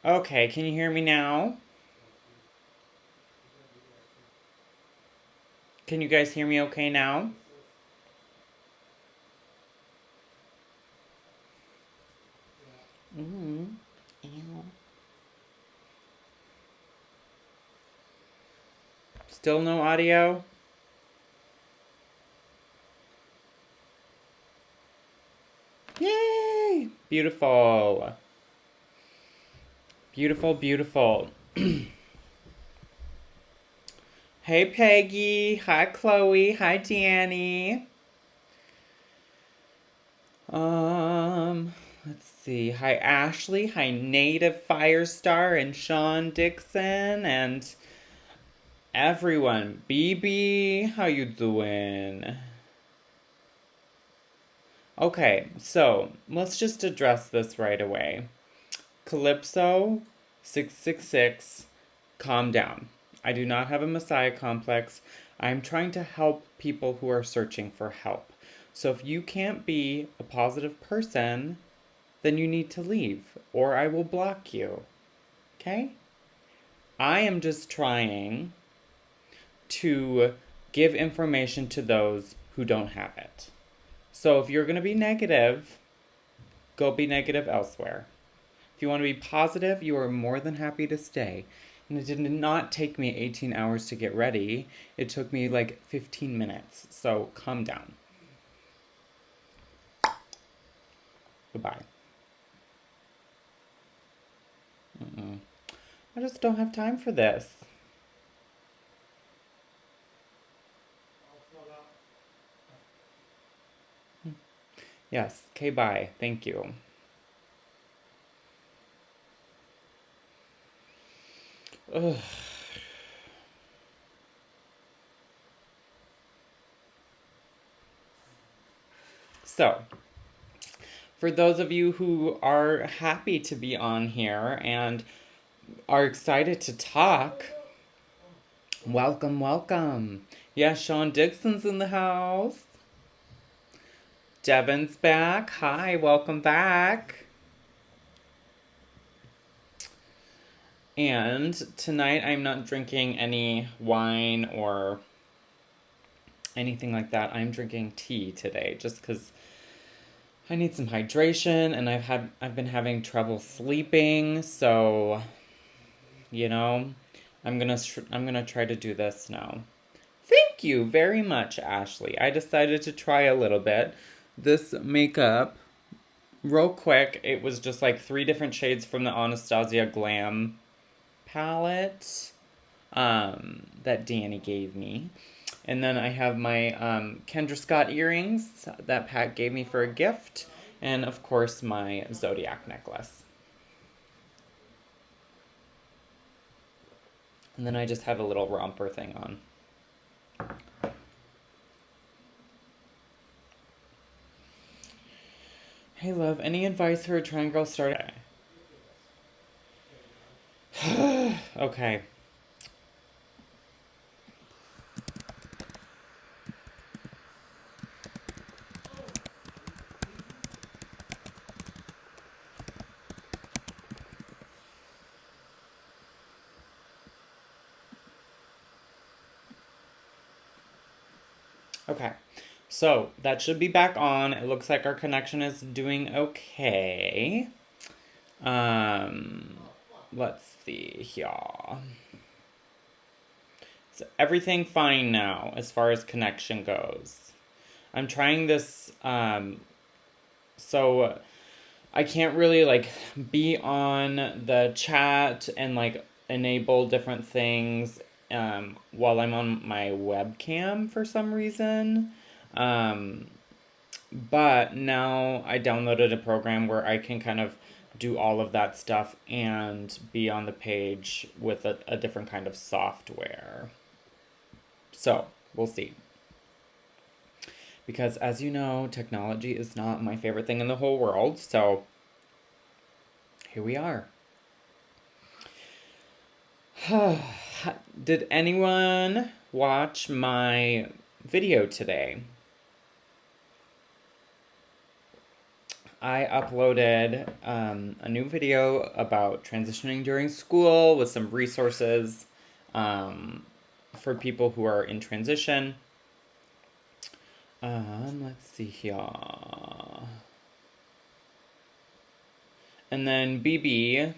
Okay, can you hear me now? Can you guys hear me okay now? Ew. Still no audio? Yay! Beautiful. Beautiful, beautiful. Hey Peggy. Hi Chloe. Hi Danny. Let's see. Hi Ashley. Hi Native Firestar and Sean Dixon and everyone. BB, how you doing? Okay, so let's just address this right away. Calypso 666, calm down. I do not have a messiah complex. I'm trying to help people who are searching for help. So if you can't be a positive person, then you need to leave or I will block you. Okay? I am just trying to give information to those who don't have it. So if you're going to be negative, go be negative elsewhere. If you want to be positive, you are more than happy to stay. And it did not take me 18 hours to get ready. It took me like 15 minutes. So calm down. Goodbye. I just don't have time for this. Yes. Okay, bye. Thank you. Ugh. So, for those of you who are happy to be on here and are excited to talk, welcome, welcome. Yeah, Sean Dixon's in the house. Devin's back. Hi, welcome back. And tonight I'm not drinking any wine or anything like that. I'm drinking tea today just because I need some hydration and I've been having trouble sleeping, so you know, I'm gonna try to do this now. Thank you very much, Ashley. I decided to try a little bit. This makeup, real quick, it was just like 3 different shades from the Anastasia Glam palette that Danny gave me. And then I have my Kendra Scott earrings that Pat gave me for a gift. And of course, my Zodiac necklace. And then I just have a little romper thing on. Hey, love, any advice for a triangle starter? Okay. Okay. So that should be back on. It looks like our connection is doing okay. Let's see here. Is everything fine now as far as connection goes? I'm trying this, so I can't really like be on the chat and like enable different things while I'm on my webcam for some reason. But now I downloaded a program where I can kind of do all of that stuff and be on the page with a different kind of software. So we'll see. Because as you know, technology is not my favorite thing in the whole world. So here we are. Did anyone watch my video today? I uploaded a new video about transitioning during school with some resources for people who are in transition. Let's see here. And then BB.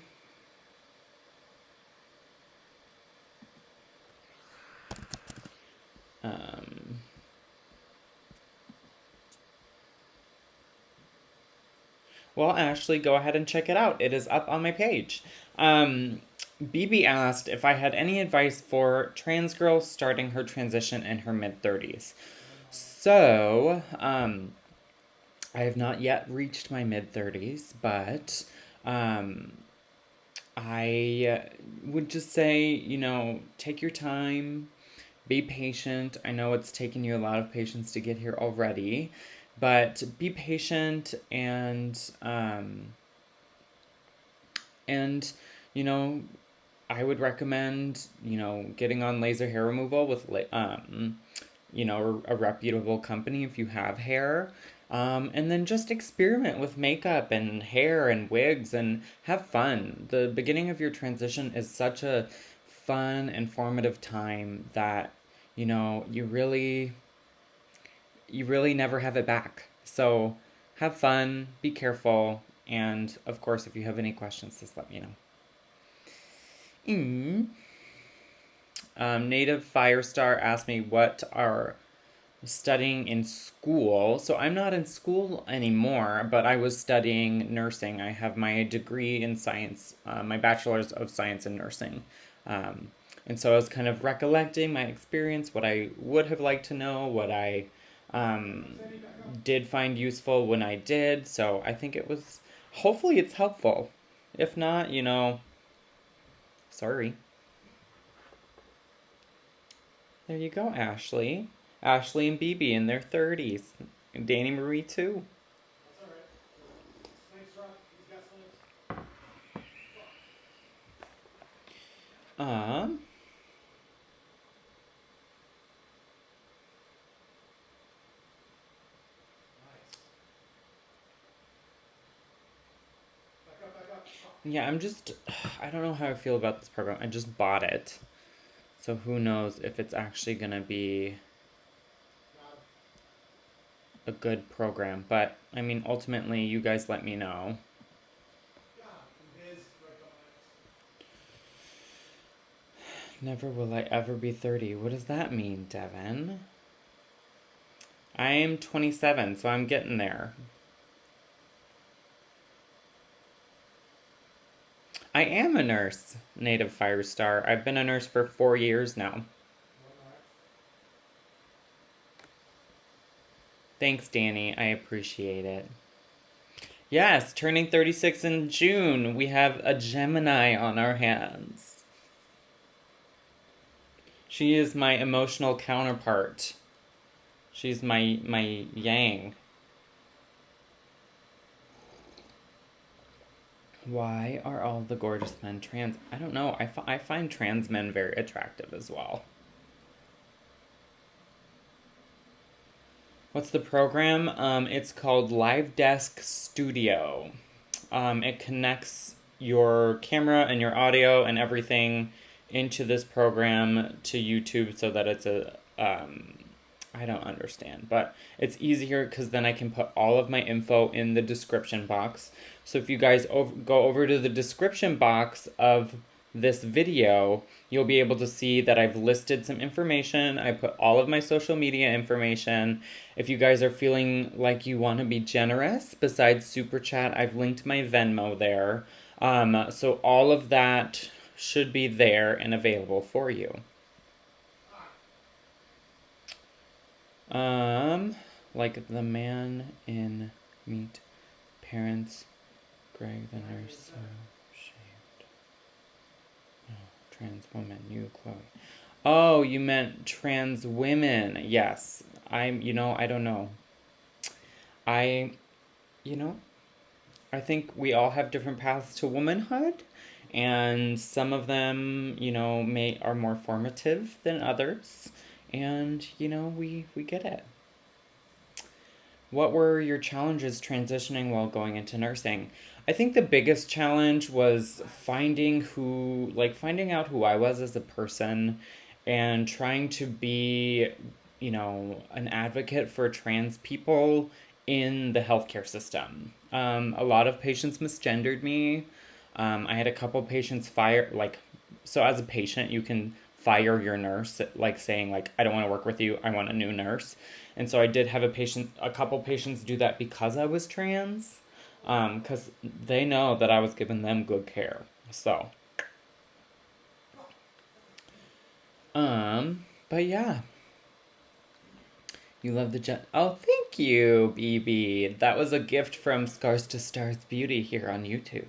Well, Ashley, go ahead and check it out. It is up on my page. BB asked if I had any advice for trans girls starting her transition in her mid-30s. So, I have not yet reached my mid-30s, but I would just say, take your time, be patient. I know it's taken you a lot of patience to get here already, but be patient and I would recommend, getting on laser hair removal with a reputable company if you have hair. And then just experiment with makeup and hair and wigs and have fun. The beginning of your transition is such a fun, informative time that, you really never have it back. So have fun, be careful, and of course, if you have any questions, just let me know. Native Firestar asked me what are studying in school. So I'm not in school anymore, but I was studying nursing. I have my degree in science, my bachelor's of science in nursing. And so I was kind of recollecting my experience, what I would have liked to know, what I did find useful when I did. So I think hopefully it's helpful. If not, sorry. There you go, Ashley. Ashley and BB in their 30s. And Danny Marie, too. That's alright. Thanks, Rob. He's got links. Um. Nice. Back up. Yeah, I don't know how I feel about this program. I just bought it. So who knows if it's actually going to be a good program. But, I mean, ultimately, you guys let me know. Never will I ever be 30. What does that mean, Devin? I am 27, so I'm getting there. I am a nurse, Native Firestar. I've been a nurse for 4 years now. Thanks, Danny. I appreciate it. Yes, turning 36 in June. We have a Gemini on our hands. She is my emotional counterpart. She's my yang. Why are all the gorgeous men trans? I don't know. I find trans men very attractive as well. What's the program? It's called Live Desk Studio. It connects your camera and your audio and everything into this program to YouTube so that it's I don't understand, but it's easier because then I can put all of my info in the description box. So if you guys go over to the description box of this video, you'll be able to see that I've listed some information. I put all of my social media information. If you guys are feeling like you want to be generous, besides Super Chat, I've linked my Venmo there. So all of that should be there and available for you. Like the man in Meet Parents, Greg the nurse, so shaved. Oh, trans woman, you, Chloe. Oh, you meant trans women. Yes. I don't know. I think we all have different paths to womanhood, and some of them, are more formative than others, and we get it. What were your challenges transitioning while going into nursing? I think the biggest challenge was finding out who I was as a person and trying to be, an advocate for trans people in the healthcare system. A lot of patients misgendered me. I had a couple patients fire, so as a patient, you can fire your nurse, like saying, like, I don't want to work with you, I want a new nurse. And so I did have a couple patients do that because I was trans, because they know that I was giving them good care. So, but yeah, you love the jet. Oh, thank you, BB. That was a gift from Scars to Stars Beauty here on YouTube.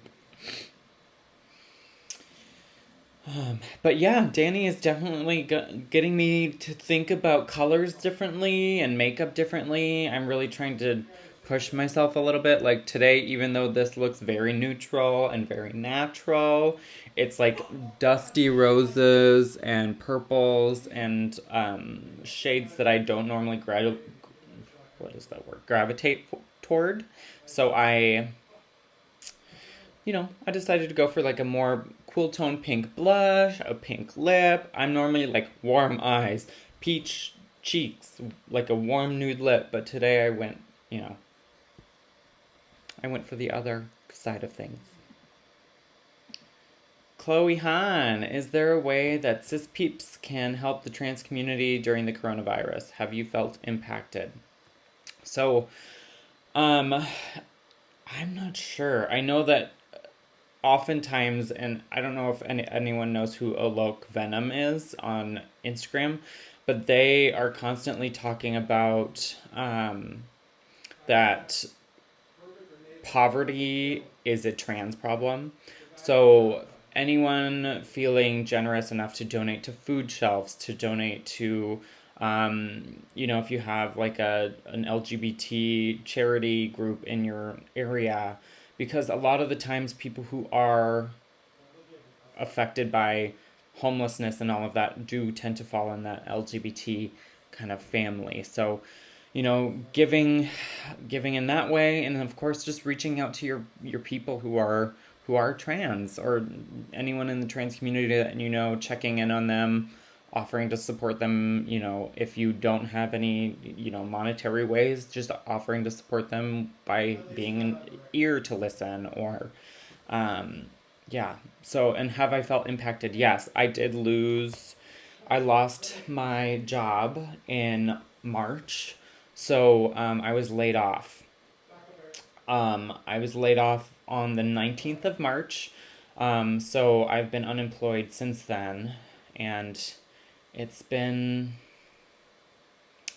But yeah, Danny is definitely getting me to think about colors differently and makeup differently. I'm really trying to push myself a little bit. Like today, even though this looks very neutral and very natural, it's like dusty roses and purples and shades that I don't normally gravitate toward. So I decided to go for like a more cool tone pink blush, a pink lip. I'm normally like warm eyes, peach cheeks, like a warm nude lip, but today I went for the other side of things. Chloe Han, is there a way that cis peeps can help the trans community during the coronavirus? Have you felt impacted? So, I'm not sure. I know that oftentimes, and I don't know if anyone knows who Alok Venom is on Instagram, but they are constantly talking about that poverty is a trans problem. So anyone feeling generous enough to donate to food shelves, to donate to, if you have like an LGBT charity group in your area, because a lot of the times people who are affected by homelessness and all of that do tend to fall in that LGBT kind of family. So, giving in that way, and of course just reaching out to your people who are trans, or anyone in the trans community that checking in on them, offering to support them, if you don't have any, monetary ways, just offering to support them by being an ear to listen, or yeah. So, and have I felt impacted? Yes, I lost my job in March. So, I was laid off. I was laid off on the 19th of March. So I've been unemployed since then, and it's been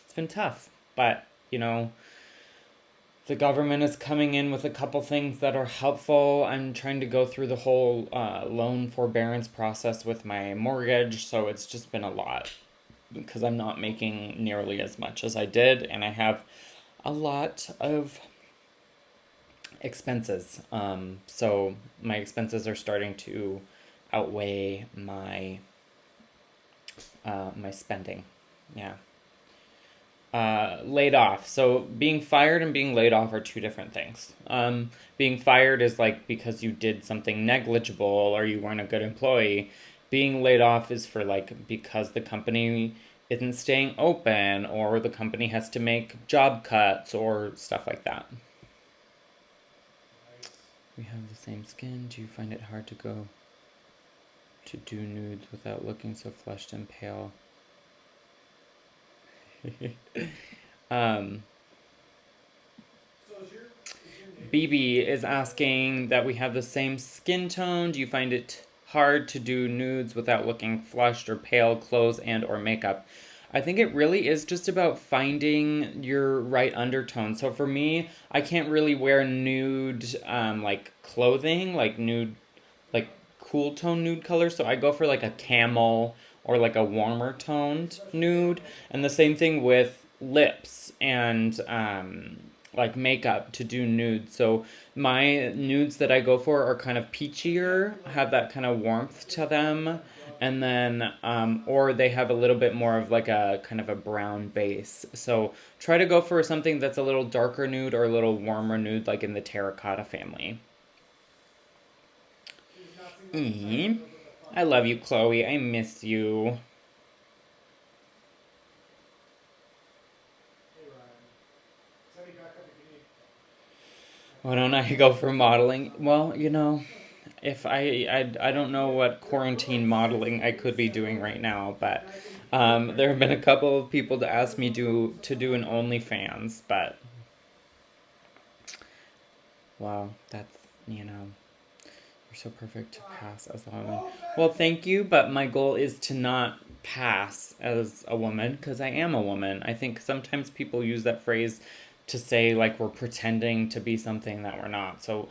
it's been tough. But, the government is coming in with a couple things that are helpful. I'm trying to go through the whole loan forbearance process with my mortgage, so it's just been a lot because I'm not making nearly as much as I did, and I have a lot of expenses. So my expenses are starting to outweigh my my spending. Yeah. Laid off. So being fired and being laid off are two different things. Being fired is like because you did something negligible or you weren't a good employee. Being laid off is for like because the company isn't staying open, or the company has to make job cuts or stuff like that. We have the same skin. Do you find it hard to go to do nudes without looking so flushed and pale? BB is asking that we have the same skin tone. Do you find it hard to do nudes without looking flushed or pale, clothes and or makeup? I think it really is just about finding your right undertone. So for me, I can't really wear nude like clothing, like nude, like cool tone nude colors. So I go for like a camel or like a warmer toned nude. And the same thing with lips and like makeup to do nudes. So my nudes that I go for are kind of peachier, have that kind of warmth to them. And then, or they have a little bit more of like a kind of a brown base. So try to go for something that's a little darker nude or a little warmer nude, like in the terracotta family. She's not seen that title, Mm. knows what the fuck. I love you, Chloe. I miss you. Hey Ryan. Send me back up if you need. Why don't I go for modeling? Well, if I don't know what quarantine modeling I could be doing right now, but there have been a couple of people to ask me to do an OnlyFans, but wow, that's you're so perfect to pass as a woman. Well, thank you, but my goal is to not pass as a woman because I am a woman. I think sometimes people use that phrase to say like we're pretending to be something that we're not. So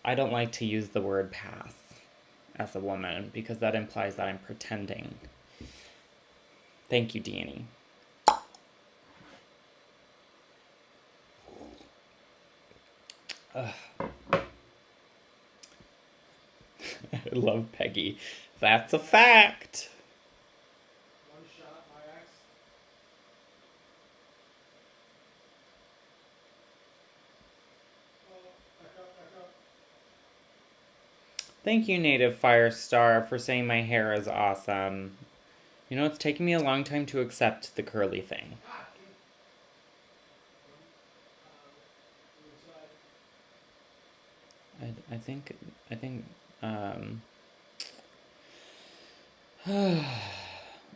I don't like to use the word pass as a woman because that implies that I'm pretending. Thank you, Danny. Ugh. I love Peggy. That's a fact. One shot, my ex. Oh, back up. Thank you, Native Firestar, for saying my hair is awesome. It's taking me a long time to accept the curly thing. God damn. Other side. I think,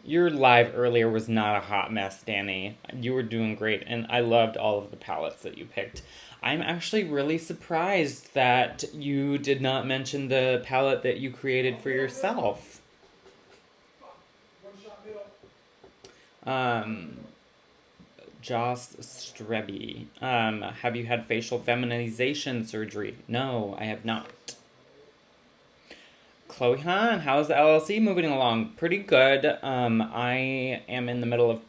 your live earlier was not a hot mess, Danny. You were doing great, and I loved all of the palettes that you picked. I'm actually really surprised that you did not mention the palette that you created for yourself. One shot middle. Joss Strebe. Have you had facial feminization surgery? No, I have not. Chloe Han, how's the LLC moving along? Pretty good. I am in the middle of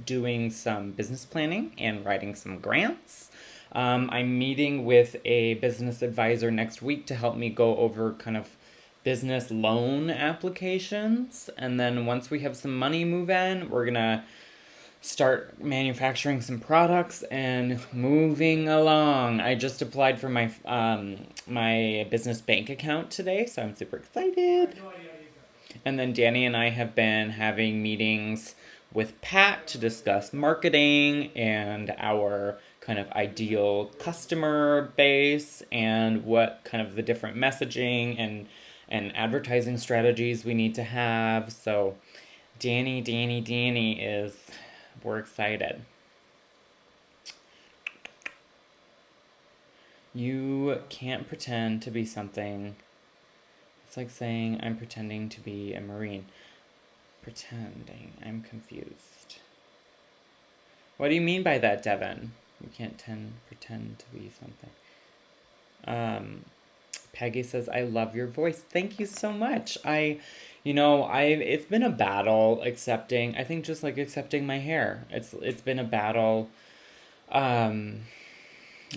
doing some business planning and writing some grants. I'm meeting with a business advisor next week to help me go over kind of business loan applications. And then once we have some money move in, we're going to start manufacturing some products and moving along. I just applied for my my business bank account today, so I'm super excited. No idea how to use that. And then Danny and I have been having meetings with Pat to discuss marketing and our kind of ideal customer base and what kind of the different messaging and advertising strategies we need to have. So Danny is, we're excited. You can't pretend to be something. It's like saying I'm pretending to be a Marine. Pretending. I'm confused. What do you mean by that, Devin? You can't pretend to be something. Peggy says, I love your voice. Thank you so much. It's been a battle accepting, I think just like accepting my hair. It's been a battle.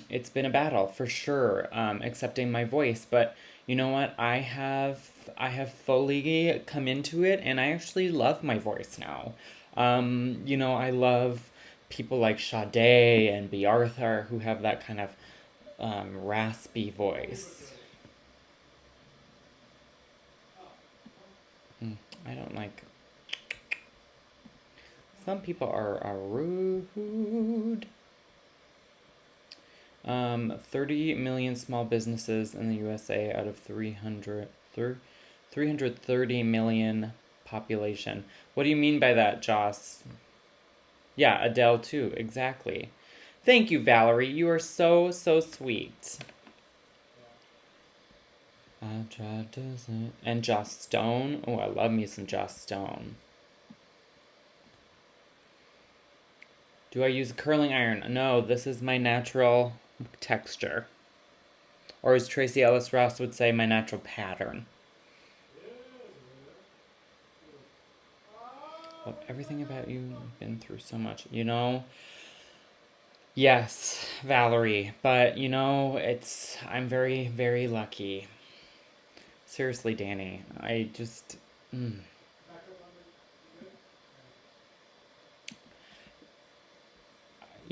It's been a battle for sure, accepting my voice, but you know what? I have fully come into it and I actually love my voice now. I love people like Sade and B. Arthur who have that kind of raspy voice. I don't like. Some people are rude. 30 million small businesses in the USA out of 330 million population. What do you mean by that, Joss? Yeah, Adele too, exactly. Thank you, Valerie. You are so, so sweet. And Joss Stone. Oh, I love me some Joss Stone. Do I use a curling iron? No, this is my natural texture. Or as Tracy Ellis Ross would say, my natural pattern. Love everything about you. I've been through so much. Yes, Valerie. But, I'm very, very lucky. Seriously, Danny. I just.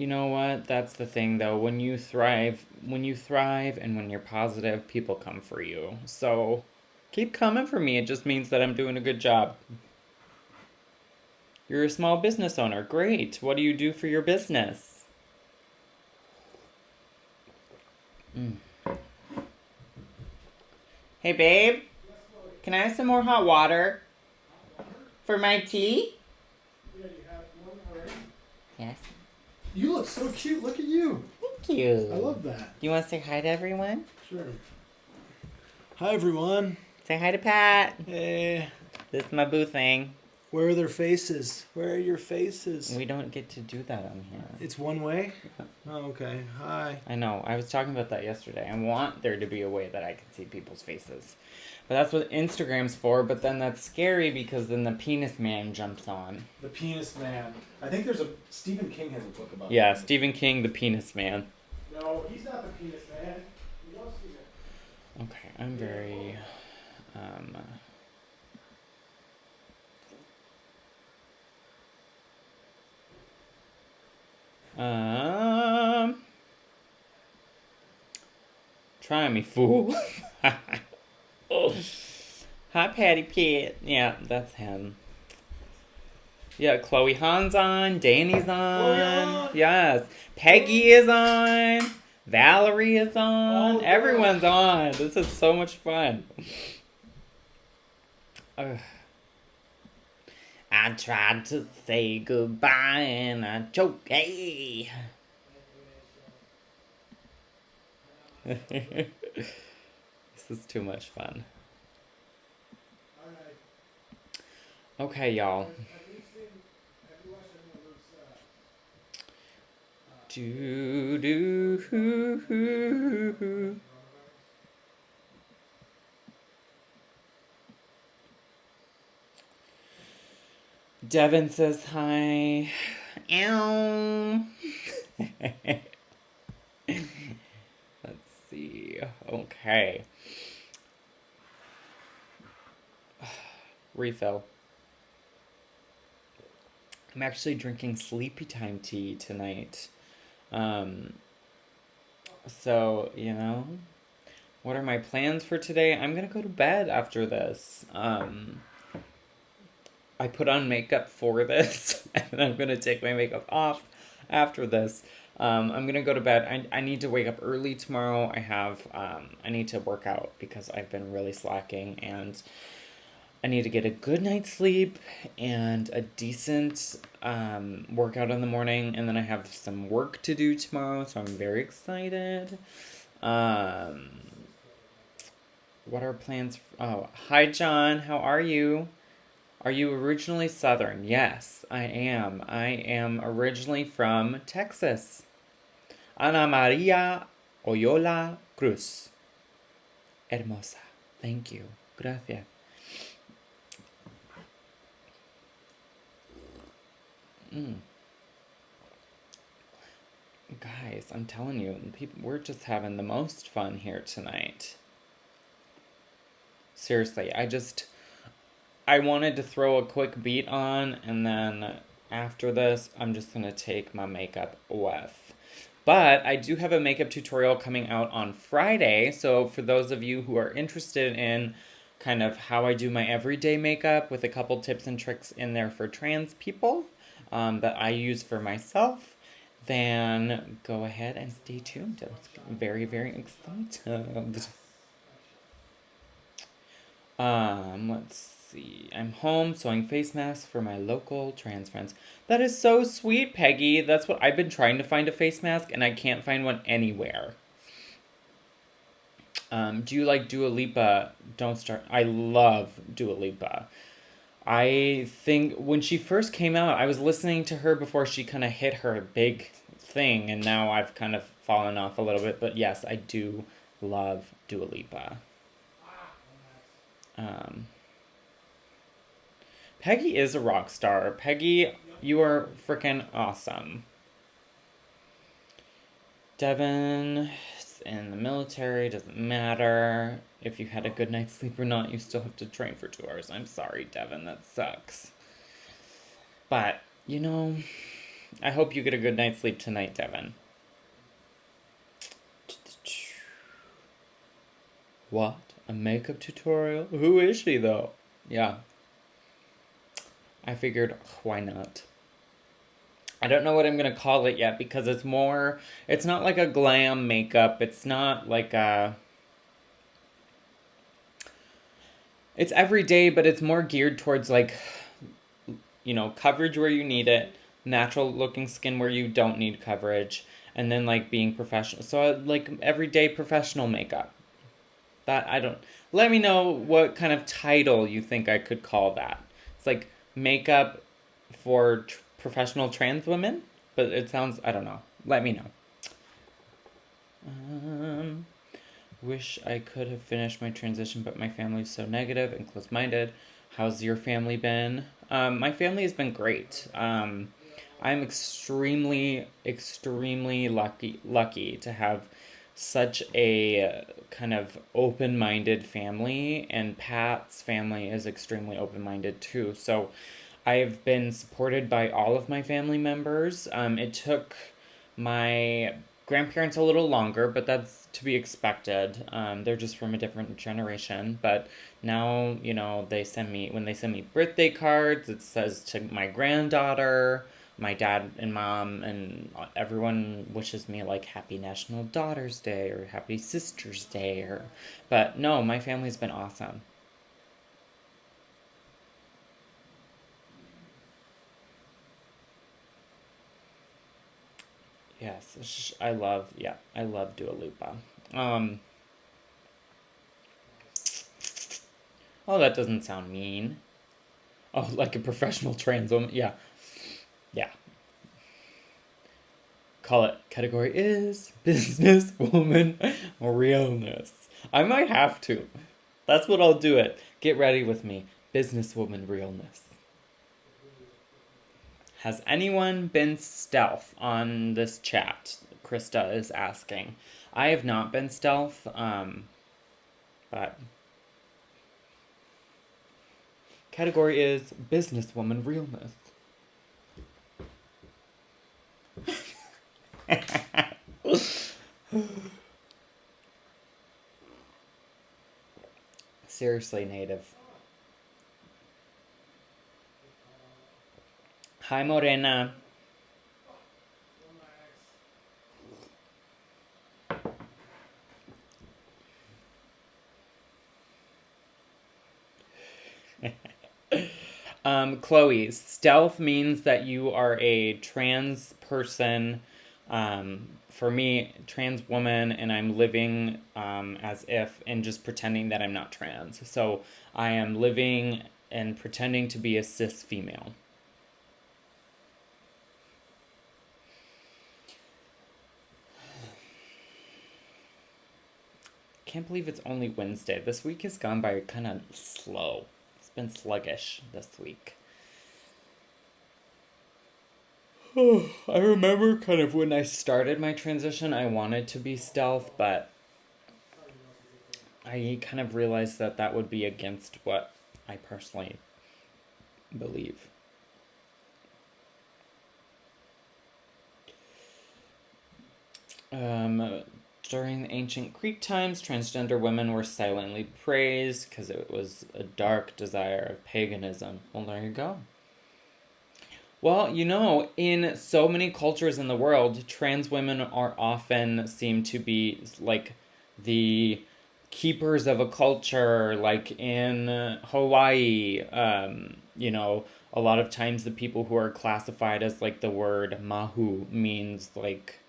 You know what? That's the thing, though. When you thrive and when you're positive, people come for you. So keep coming for me. It just means that I'm doing a good job. You're a small business owner. Great. What do you do for your business? Hey, babe. Can I have some more hot water for my tea? Yeah, you have one already. Yes. You look so cute. Look at you. Thank you. I love that. You want to say hi to everyone? Sure. Hi, everyone. Say hi to Pat. Hey. This is my boo thing. Where are their faces? Where are your faces? We don't get to do that on here. It's one way? Oh, okay. Hi. I know. I was talking about that yesterday. I want there to be a way that I can see people's faces. But that's what Instagram's for. But then that's scary because then the penis man jumps on. The Penis Man. I think there's Stephen King has a book about Yeah, that. Stephen King, the penis man. No, he's not the Penis Man. You don't see that. Okay, I'm very... Try me, fool. Oh. Hi, Patty Pit. Yeah, that's him. Yeah, Chloe Han's on. Danny's on. Yes. Peggy is on. Valerie is on. Oh, Everyone's on. This is so much fun. Ugh. I tried to say goodbye and I choked. Hey. This is too much fun. Okay, y'all. Do do hoo hoo hoo. Devin says hi. Ow. Let's see. Okay. Refill. I'm actually drinking sleepy time tea tonight. So, you know, what are my plans for today? I'm gonna go to bed after this. I put on makeup for this, and I'm gonna take my makeup off after this. I'm gonna go to bed. I need to wake up early tomorrow. I need to work out because I've been really slacking, and I need to get a good night's sleep and a decent workout in the morning, and then I have some work to do tomorrow, so I'm very excited. What are plans? Oh, hi, John. How are you? Are you originally Southern? Yes, I am. I am originally from Texas. Ana Maria Oyola Cruz. Hermosa. Thank you. Gracias. Guys, I'm telling you, we're just having the most fun here tonight. Seriously, I wanted to throw a quick beat on, and then after this, I'm just going to take my makeup off. But I do have a makeup tutorial coming out on Friday, so for those of you who are interested in kind of how I do my everyday makeup with a couple tips and tricks in there for trans people that I use for myself, then go ahead and stay tuned. I'm very, very excited. Let's see. I'm home sewing face masks for my local trans friends. That is so sweet, Peggy. That's what I've been trying to find, a face mask, and I can't find one anywhere. Do you like Dua Lipa? Don't Start. I love Dua Lipa. I think when she first came out, I was listening to her before she kind of hit her big thing, and now I've kind of fallen off a little bit. But yes, I do love Dua Lipa. Peggy is a rock star. Peggy, you are freaking awesome. Devin in the military, doesn't matter. If you had a good night's sleep or not, you still have to train for 2 hours. I'm sorry, Devin, that sucks. But, you know, I hope you get a good night's sleep tonight, Devin. What? A makeup tutorial? Who is she, though? Yeah. I figured, why not? I don't know what I'm gonna call it yet because it's not like a glam makeup. It's not like it's everyday, but it's more geared towards like, coverage where you need it, natural looking skin where you don't need coverage, and then like being professional. So like everyday professional makeup. That I don't. Let me know what kind of title you think I could call that. It's like makeup for professional trans women, but it sounds, I don't know. Let me know. Um, Wish I could have finished my transition, but my family's so negative and close-minded. How's your family been? My family has been great. I'm extremely, extremely lucky to have such a kind of open-minded family, and Pat's family is extremely open-minded too. So I've been supported by all of my family members. It took my grandparents a little longer, but that's to be expected. They're just from a different generation. But now, when they send me birthday cards, it says to my granddaughter, my dad and mom, and everyone wishes me like Happy National Daughters Day or Happy Sisters Day. But no, my family's been awesome. Yes, I love Dua Lipa. Um, oh, that doesn't sound mean. Oh, like a professional trans woman. Yeah, yeah. Call it category is businesswoman realness. I might have to. That's what I'll do it. Get ready with me. Businesswoman realness. Has anyone been stealth on this chat? Krista is asking. I have not been stealth, but category is businesswoman realness. Seriously, native. Hi, Morena. Chloe, stealth means that you are a trans person. For me, trans woman, and I'm living as if and just pretending that I'm not trans. So I am living and pretending to be a cis female. Can't believe it's only Wednesday. This week has gone by kind of slow. It's been sluggish this week. I remember kind of when I started my transition, I wanted to be stealth, but I kind of realized that that would be against what I personally believe. During the ancient Greek times, transgender women were silently praised because it was a dark desire of paganism. Well, there you go. Well, in so many cultures in the world, trans women are often seen to be like the keepers of a culture, like in Hawaii. A lot of times the people who are classified as like the word mahu means like,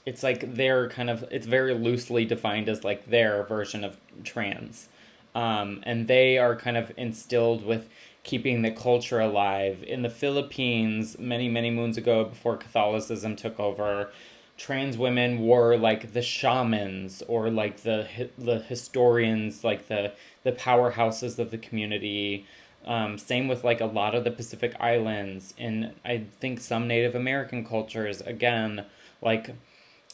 it's like they're kind of, it's very loosely defined as like their version of trans. And they are kind of instilled with keeping the culture alive. In the Philippines, many, many moons ago, before Catholicism took over, trans women were like the shamans or like the historians, like the powerhouses of the community. Same with like a lot of the Pacific Islands, and I think some Native American cultures, again, like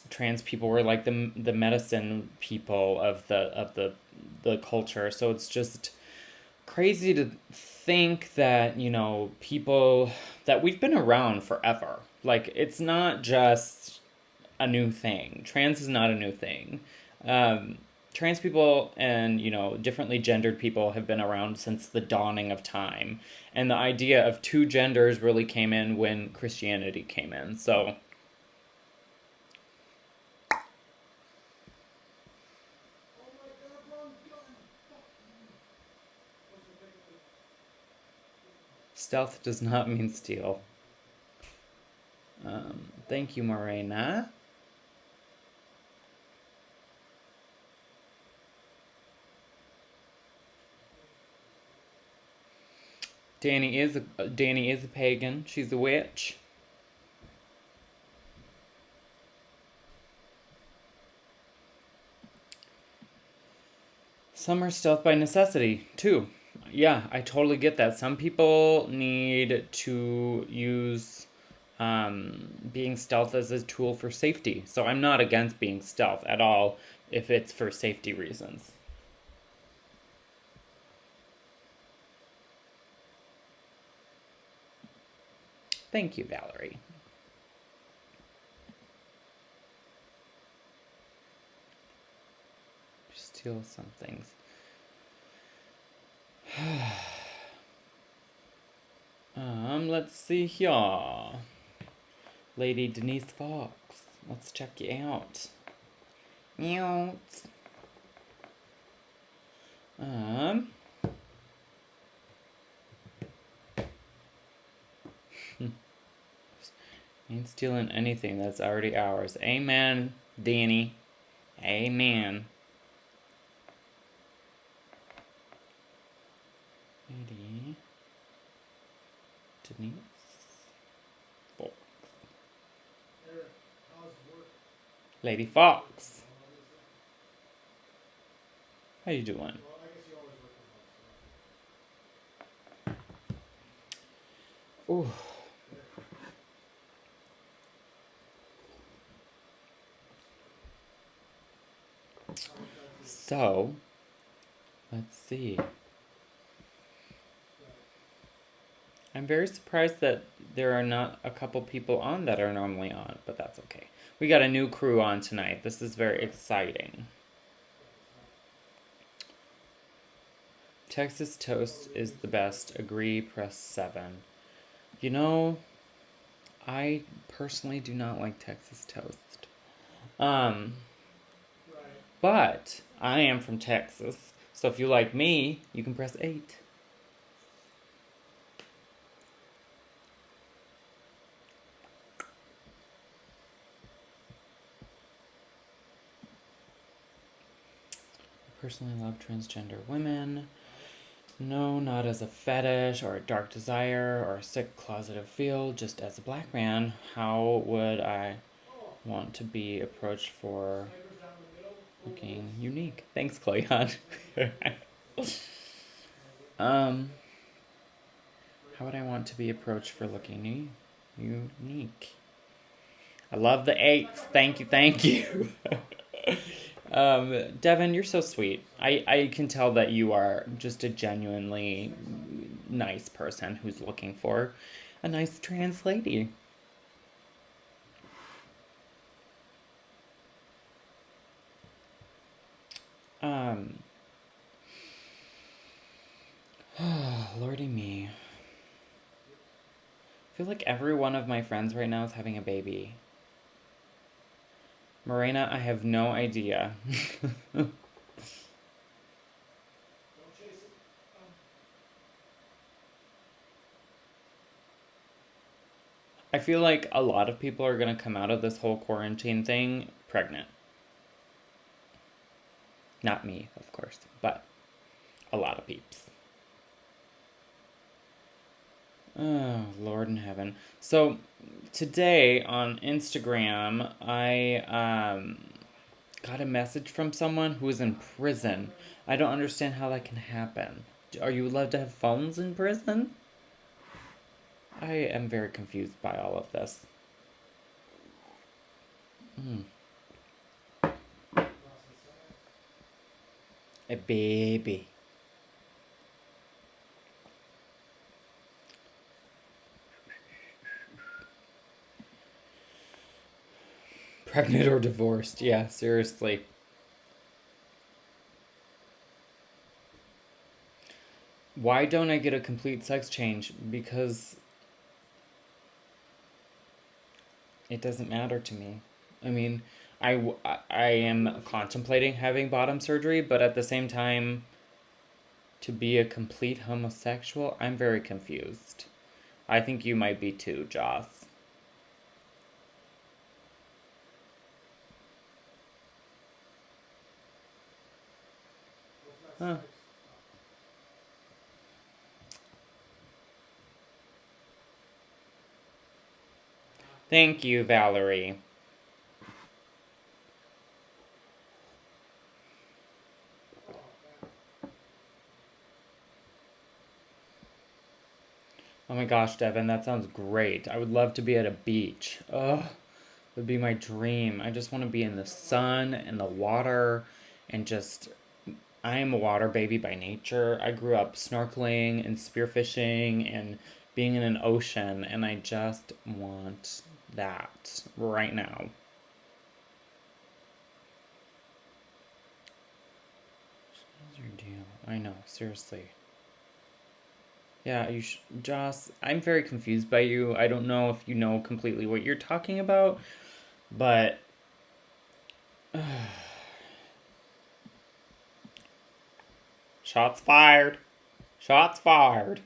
trans people were like the medicine people of the culture. So it's just crazy to think that, you know, people, that we've been around forever. Like, it's not just a new thing. Trans is not a new thing. Trans people and, you know, differently gendered people have been around since the dawning of time. And the idea of two genders really came in when Christianity came in. So, Oh my god, wrong gun! Fuck you! What's the thing with stealth does not mean steal. Thank you, Morena. Danny is a pagan. She's a witch. Some are stealth by necessity, too. Yeah, I totally get that. Some people need to use being stealth as a tool for safety. So I'm not against being stealth at all if it's for safety reasons. Thank you, Valerie. Steal some things. Let's see here. Lady Denise Fox. Let's check you out. Meow. Ain't stealing anything that's already ours. Amen, Danny. Amen. Lady Denise Fox. Eric, how's work? Lady Fox. How you doing? Well, I guess you always work from home, so. Ooh. So, let's see. I'm very surprised that there are not a couple people on that are normally on, but that's okay. We got a new crew on tonight. This is very exciting. Texas toast is the best. Agree, press 7. You know, I personally do not like Texas toast. Right. But I am from Texas. So if you like me, you can press 8. I personally love transgender women. No, not as a fetish or a dark desire or a sick closeted feel, just as a black man. How would I want to be approached for Snipers down the middle. looking unique? Thanks, Cleon. How would I want to be approached for looking unique? I love the 8s. Thank you, thank you. Devin, you're so sweet. I can tell that you are just a genuinely nice person who's looking for a nice trans lady. Lordy me. I feel like every one of my friends right now is having a baby. Morena, I have no idea. Don't chase it. I feel like a lot of people are going to come out of this whole quarantine thing pregnant. Not me, of course, but a lot of peeps. Oh, Lord in heaven. So, today on Instagram, I got a message from someone who is in prison. I don't understand how that can happen. Are you allowed to have phones in prison? I am very confused by all of this. A baby. Pregnant or divorced. Yeah, seriously. Why don't I get a complete sex change? Because it doesn't matter to me. I mean, I am contemplating having bottom surgery, but at the same time, to be a complete homosexual, I'm very confused. I think you might be too, Joss. Huh. Thank you, Valerie. Oh my gosh, Devin, that sounds great. I would love to be at a beach. Ugh, it would be my dream. I just want to be in the sun and the water and just. I am a water baby by nature. I grew up snorkeling and spearfishing and being in an ocean, and I just want that right now. What's your deal? I know, seriously. Yeah, Joss, I'm very confused by you. I don't know if you know completely what you're talking about, but shots fired. Shots fired.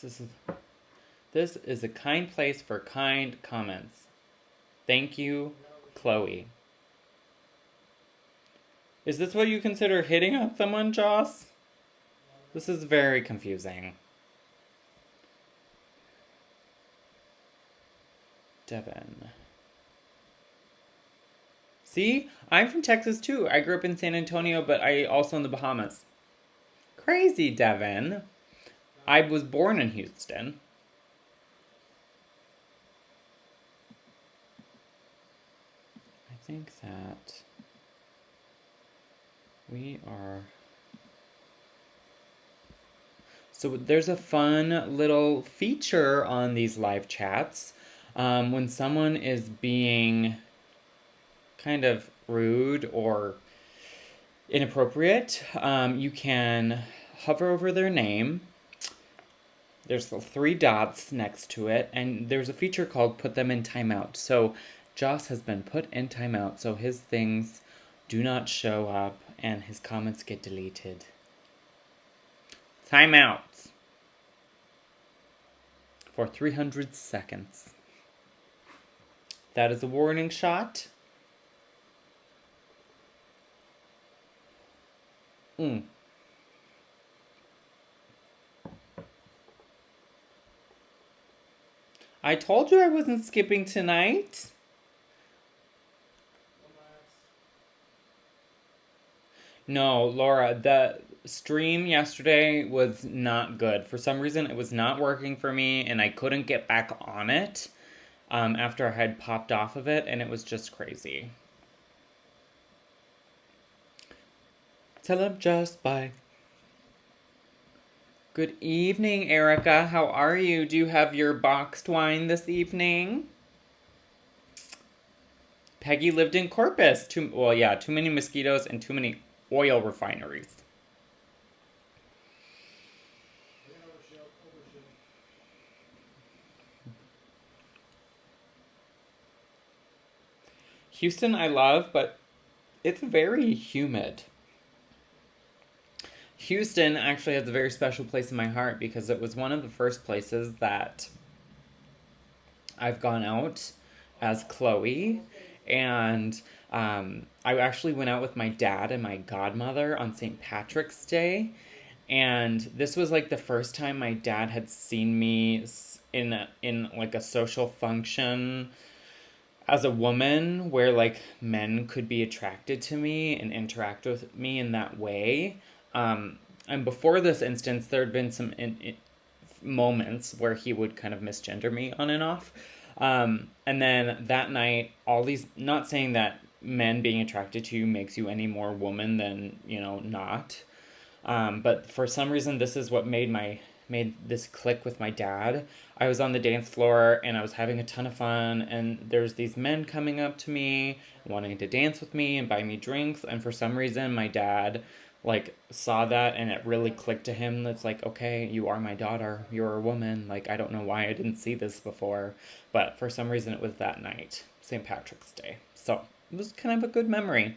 This is this is a kind place for kind comments. Thank you, Chloe. Is this what you consider hitting on someone, Joss? This is very confusing. Devin. See? I'm from Texas too. I grew up in San Antonio, but I also in the Bahamas. Crazy, Devin. I was born in Houston. I think that we are. So there's a fun little feature on these live chats. When someone is being kind of rude or inappropriate, you can hover over their name. There's the 3 dots next to it, and there's a feature called Put Them in Timeout. So Joss has been put in timeout, so his things do not show up and his comments get deleted. Timeout for 300 seconds. That is a warning shot. I told you I wasn't skipping tonight. No, Laura, the stream yesterday was not good. For some reason, it was not working for me, and I couldn't get back on it after I had popped off of it, and it was just crazy. Tell him just bye. Good evening, Erica. How are you? Do you have your boxed wine this evening? Peggy lived in Corpus. Too many mosquitoes and too many oil refineries. Houston, I love, but it's very humid. Houston actually has a very special place in my heart because it was one of the first places that I've gone out as Chloe. And I actually went out with my dad and my godmother on St. Patrick's Day. And this was like the first time my dad had seen me in like a social function as a woman where like men could be attracted to me and interact with me in that way. And before this instance, there had been some moments where he would kind of misgender me on and off. And then that night, all these, not saying that men being attracted to you makes you any more woman than, not. But for some reason, this is what made this click with my dad. I was on the dance floor and I was having a ton of fun, and there's these men coming up to me wanting to dance with me and buy me drinks, and for some reason my dad like saw that and it really clicked to him. That's like, okay, you are my daughter, you're a woman. Like, I don't know why I didn't see this before, but for some reason it was that night, St. Patrick's Day. So it was kind of a good memory.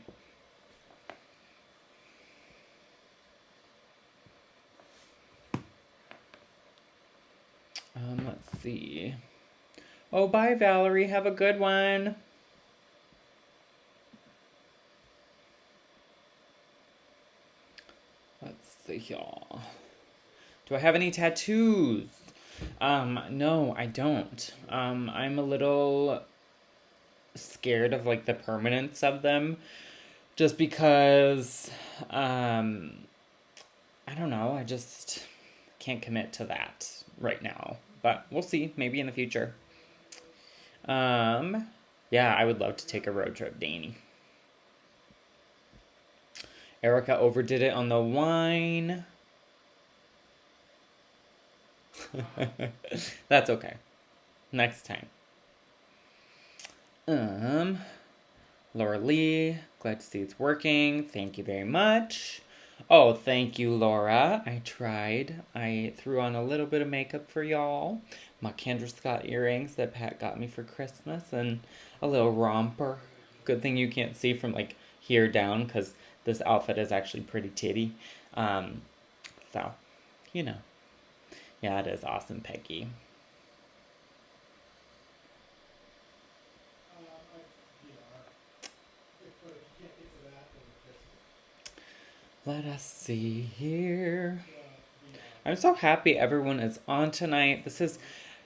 Let's see. Oh, bye, Valerie. Have a good one. Let's see, y'all. Do I have any tattoos? No, I don't. I'm a little scared of like the permanence of them, just because, I don't know. I just can't commit to that right now, but we'll see. Maybe in the future. Yeah, I would love to take a road trip, Danny. Erica overdid it on the wine. That's okay. Next time. Laura Lee, glad to see it's working. Thank you very much. Oh, thank you, Laura. I tried. I threw on a little bit of makeup for y'all. My Kendra Scott earrings that Pat got me for Christmas, and a little romper. Good thing you can't see from like here down, because this outfit is actually pretty titty. So, you know. Yeah, it is awesome, Peggy. But if you can't get to that, then Christmas. Let us see here. The I'm so happy everyone is on tonight. This is,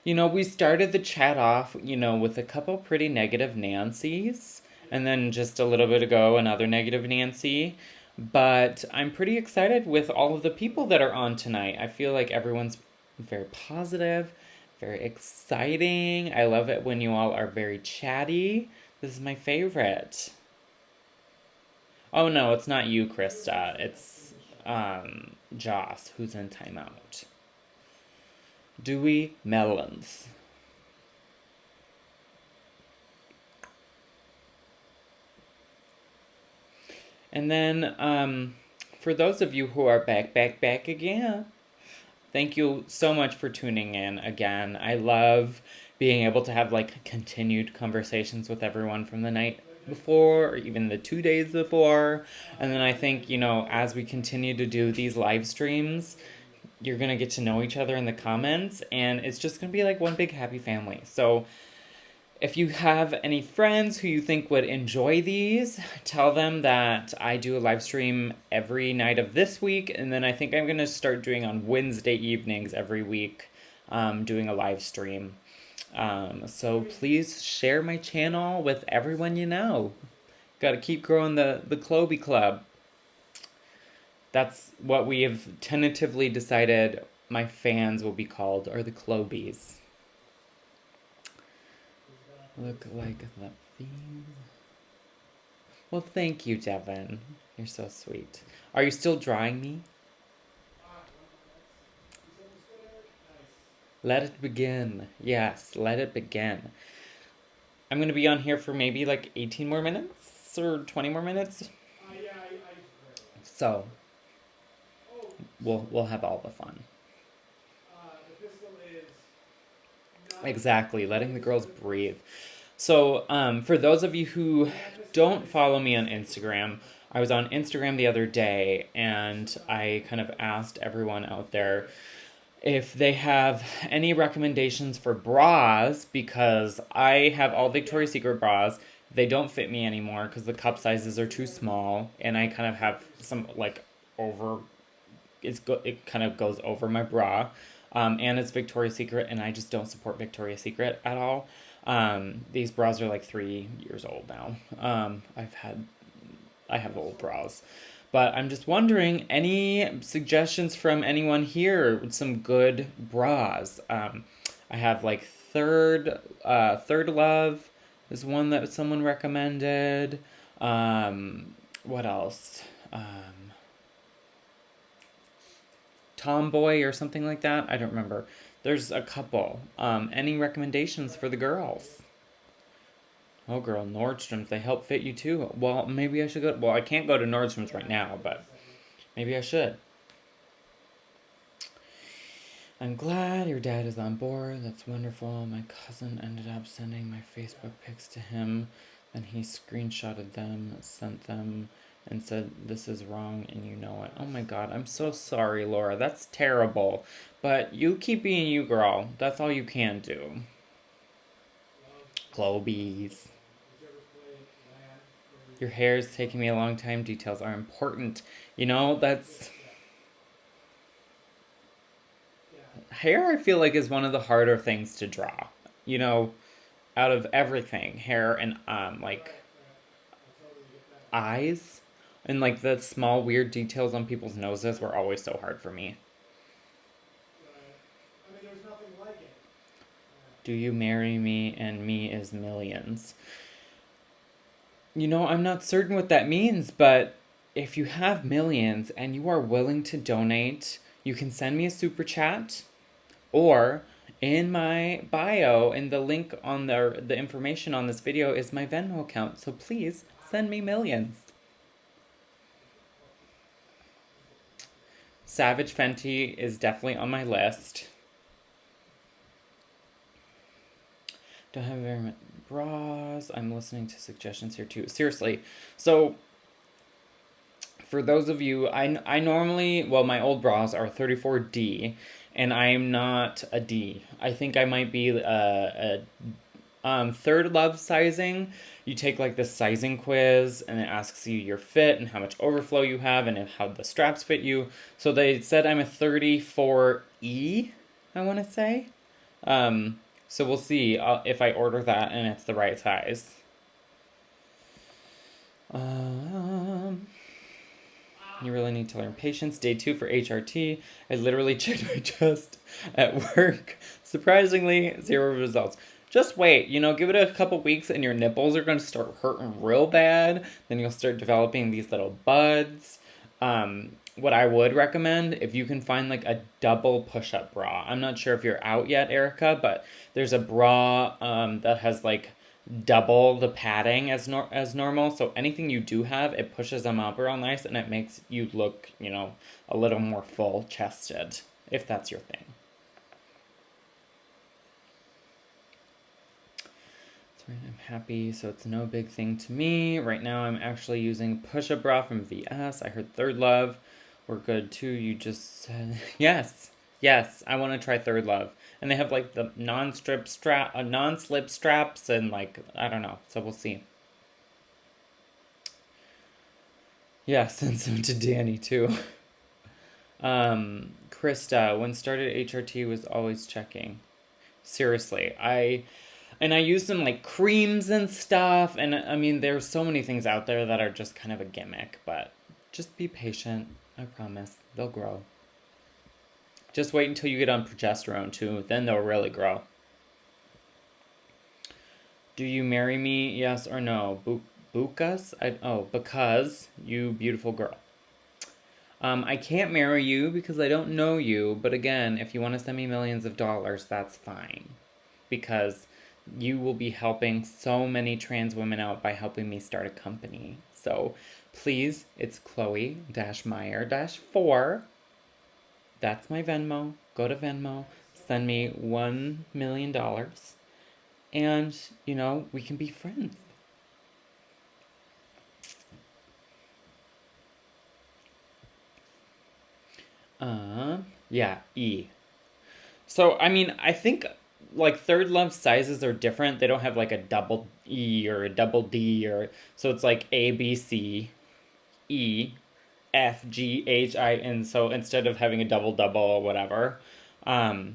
we started the chat off, with a couple pretty negative Nancys, and then just a little bit ago, another negative Nancy. But I'm pretty excited with all of the people that are on tonight. I feel like everyone's very positive, very exciting. I love it when you all are very chatty. This is my favorite. Oh no, it's not you, Krista. It's Joss who's in timeout. Dewey Melons. And then for those of you who are back again, thank you so much for tuning in again. I love being able to have like continued conversations with everyone from the night before, or even the 2 days before. And then I think, as we continue to do these live streams, you're going to get to know each other in the comments, and it's just going to be like one big happy family. So if you have any friends who you think would enjoy these, tell them that I do a live stream every night of this week, and then I think I'm going to start doing on Wednesday evenings every week, doing a live stream. So please share my channel with everyone you know. Got to keep growing the Chloe Club. That's what we have tentatively decided my fans will be called, or the Chlobies. Look like the fiend. Well, thank you, Devin. You're so sweet. Are you still drawing me? Let it begin. Yes, let it begin. I'm going to be on here for maybe like 18 more minutes or 20 more minutes. So we'll have all the fun. Exactly, letting the girls breathe. So for those of you who don't follow me on Instagram, I was on Instagram the other day, and I kind of asked everyone out there if they have any recommendations for bras, because I have all Victoria's Secret bras. They don't fit me anymore because the cup sizes are too small, and I kind of have some like it kind of goes over my bra, and it's Victoria's Secret, and I just don't support Victoria's Secret at all. These bras are like 3 years old now. I have old bras. But I'm just wondering, any suggestions from anyone here with some good bras? I have like Third Love is one that someone recommended. What else? Tomboy or something like that. I don't remember. There's a couple. Any recommendations for the girls? Oh, girl, Nordstrom's. They help fit you too. Well, maybe I should go. Well, I can't go to Nordstrom's right now, but maybe I should. I'm glad your dad is on board. That's wonderful. My cousin ended up sending my Facebook pics to him. Then he screenshotted them, sent them, and said, "This is wrong and you know it." Oh my god, I'm so sorry, Laura. That's terrible. But you keep being you, girl. That's all you can do. Globies. Your hair is taking me a long time. Details are important. You know, that's... Hair, I feel like, is one of the harder things to draw. You know, out of everything. Hair and, like, eyes. And, like, the small, weird details on people's noses were always so hard for me. Do you marry me and me is millions? You know, I'm not certain what that means, but if you have millions and you are willing to donate, you can send me a super chat, or in my bio, in the link on the information on this video is my Venmo account. So please send me millions. Savage Fenty is definitely on my list. Don't have very many bras. I'm listening to suggestions here too. Seriously. So for those of you, I normally, well, my old bras are 34D, and I'm not a D. I think I might be a Third Love sizing. You take like this sizing quiz, and it asks you your fit and how much overflow you have, and how the straps fit you. So they said I'm a 34E, I want to say. So we'll see if I order that and it's the right size. You really need to learn patience. Day 2 for HRT. I literally checked my chest at work. Surprisingly, 0 results. Just wait, you know, give it a couple weeks and your nipples are going to start hurting real bad. Then you'll start developing these little buds. What I would recommend, if you can find like a double push-up bra. I'm not sure if you're out yet, Erica, but there's a bra that has like double the padding as normal. So anything you do have, it pushes them up real nice and it makes you look, you know, a little more full-chested, if that's your thing. Right, I'm happy, so it's no big thing to me. Right now I'm actually using push-up bra from VS. I heard Third Love. We're good too. You just said yes. Yes, I want to try Third Love. And they have like the non-slip straps and like, I don't know. So we'll see. Yeah, send some to Danny too. Krista, when started HRT was always checking. Seriously, I use them like creams and stuff, and I mean, there's so many things out there that are just kind of a gimmick, but just be patient. I promise. They'll grow. Just wait until you get on progesterone too, then they'll really grow. Do you marry me? Yes or no? Bukas? Because you beautiful girl. I can't marry you because I don't know you, but again, if you want to send me millions of dollars, that's fine. Because you will be helping so many trans women out by helping me start a company. So please, it's Chloe-Meyer-4. That's my Venmo. Go to Venmo, send me $1 million, and, you know, we can be friends. Yeah, E. So, I mean, I think like Third Love sizes are different. They don't have like a double E or a double D, or so it's like A, B, C, E, F, G, H, I, and so instead of having a double or whatever. So,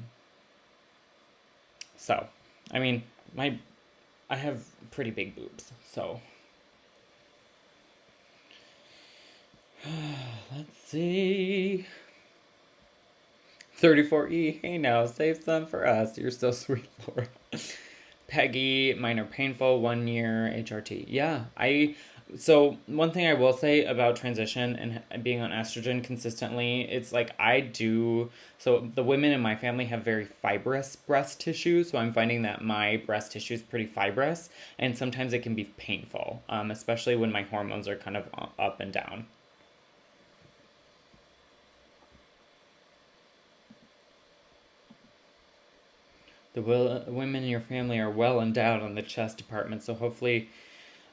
I mean, I have pretty big boobs, so. Let's see. 34E, hey now, save some for us. You're so sweet, Laura. Peggy, minor painful, 1 year HRT. Yeah, so one thing I will say about transition and being on estrogen consistently, it's like so the women in my family have very fibrous breast tissue, so I'm finding that my breast tissue is pretty fibrous, and sometimes it can be painful, especially when my hormones are kind of up and down. The women in your family are well endowed on the chest department, so hopefully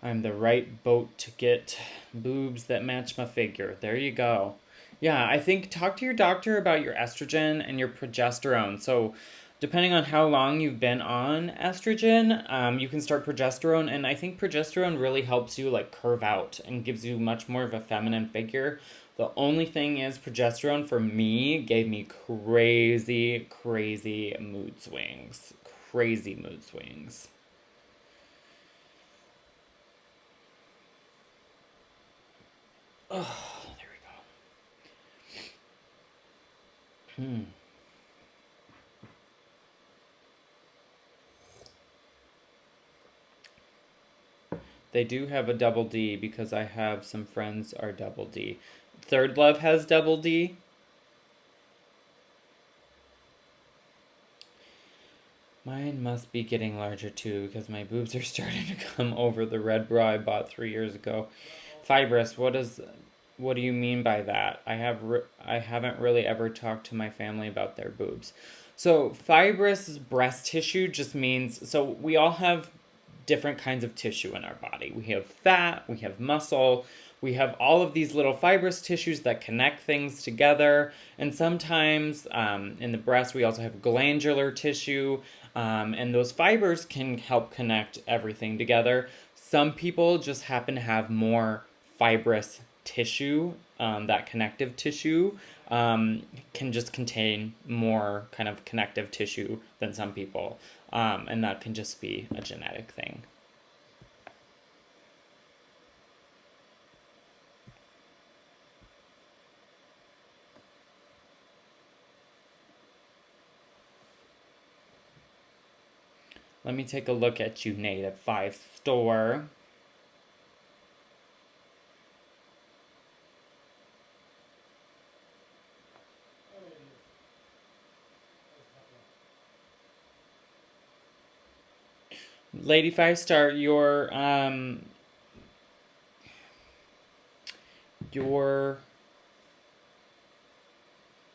I'm the right boat to get boobs that match my figure. There you go. Yeah, I think talk to your doctor about your estrogen and your progesterone. So, depending on how long you've been on estrogen, you can start progesterone, and I think progesterone really helps you like curve out and gives you much more of a feminine figure. The only thing is, progesterone for me gave me crazy, crazy mood swings. Crazy mood swings. Oh, there we go. They do have a double D because I have some friends are double D. Third Love has double D. Mine must be getting larger too because my boobs are starting to come over the red bra I bought 3 years ago. Fibrous, what do you mean by that? I haven't really ever talked to my family about their boobs. So fibrous breast tissue just means, so we all have different kinds of tissue in our body. We have fat, we have muscle, we have all of these little fibrous tissues that connect things together. And sometimes in the breast, we also have glandular tissue, and those fibers can help connect everything together. Some people just happen to have more fibrous tissue, that connective tissue can just contain more kind of connective tissue than some people. And that can just be a genetic thing. Let me take a look at you, Native 5 store. Lady 5 Star, your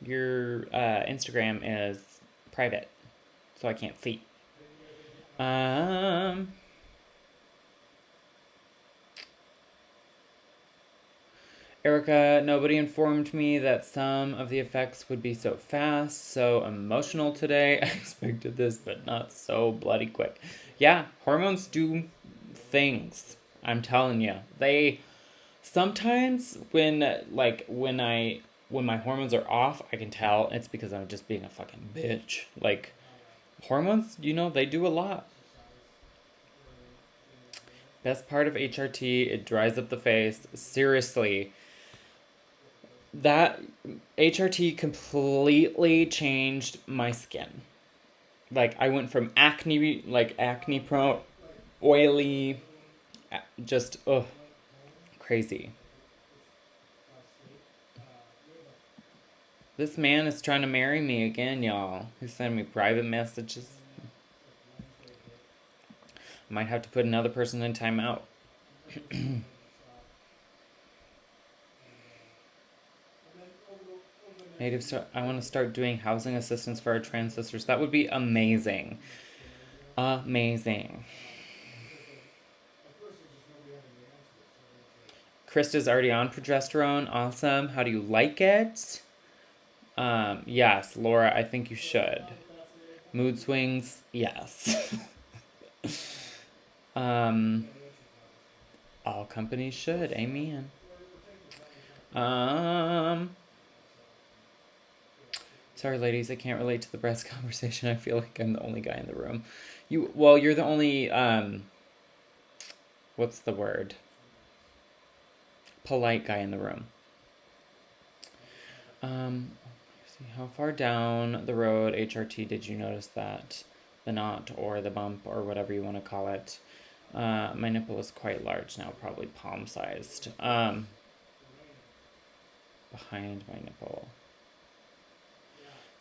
Instagram is private, so I can't see. Erica, nobody informed me that some of the effects would be so fast, so emotional today. I expected this, but not so bloody quick. Yeah, hormones do things. I'm telling you. They sometimes when my hormones are off, I can tell it's because I'm just being a fucking bitch. Like hormones, they do a lot. Best part of HRT, it dries up the face. Seriously, that HRT completely changed my skin. Like I went from acne prone, oily, just crazy. This man is trying to marry me again, y'all. He's sending me private messages. Might have to put another person in timeout. I want to start doing housing assistance for our trans sisters. That would be amazing. Amazing. Krista's already on progesterone. Awesome. How do you like it? Yes, Laura, I think you should. Mood swings, yes. All companies should. Amen. Sorry, ladies, I can't relate to the breast conversation. I feel like I'm the only guy in the room. You're the only, what's the word? Polite guy in the room. See, how far down the road HRT did you notice that? The knot or the bump or whatever you want to call it. My nipple is quite large now, probably palm-sized. Behind my nipple.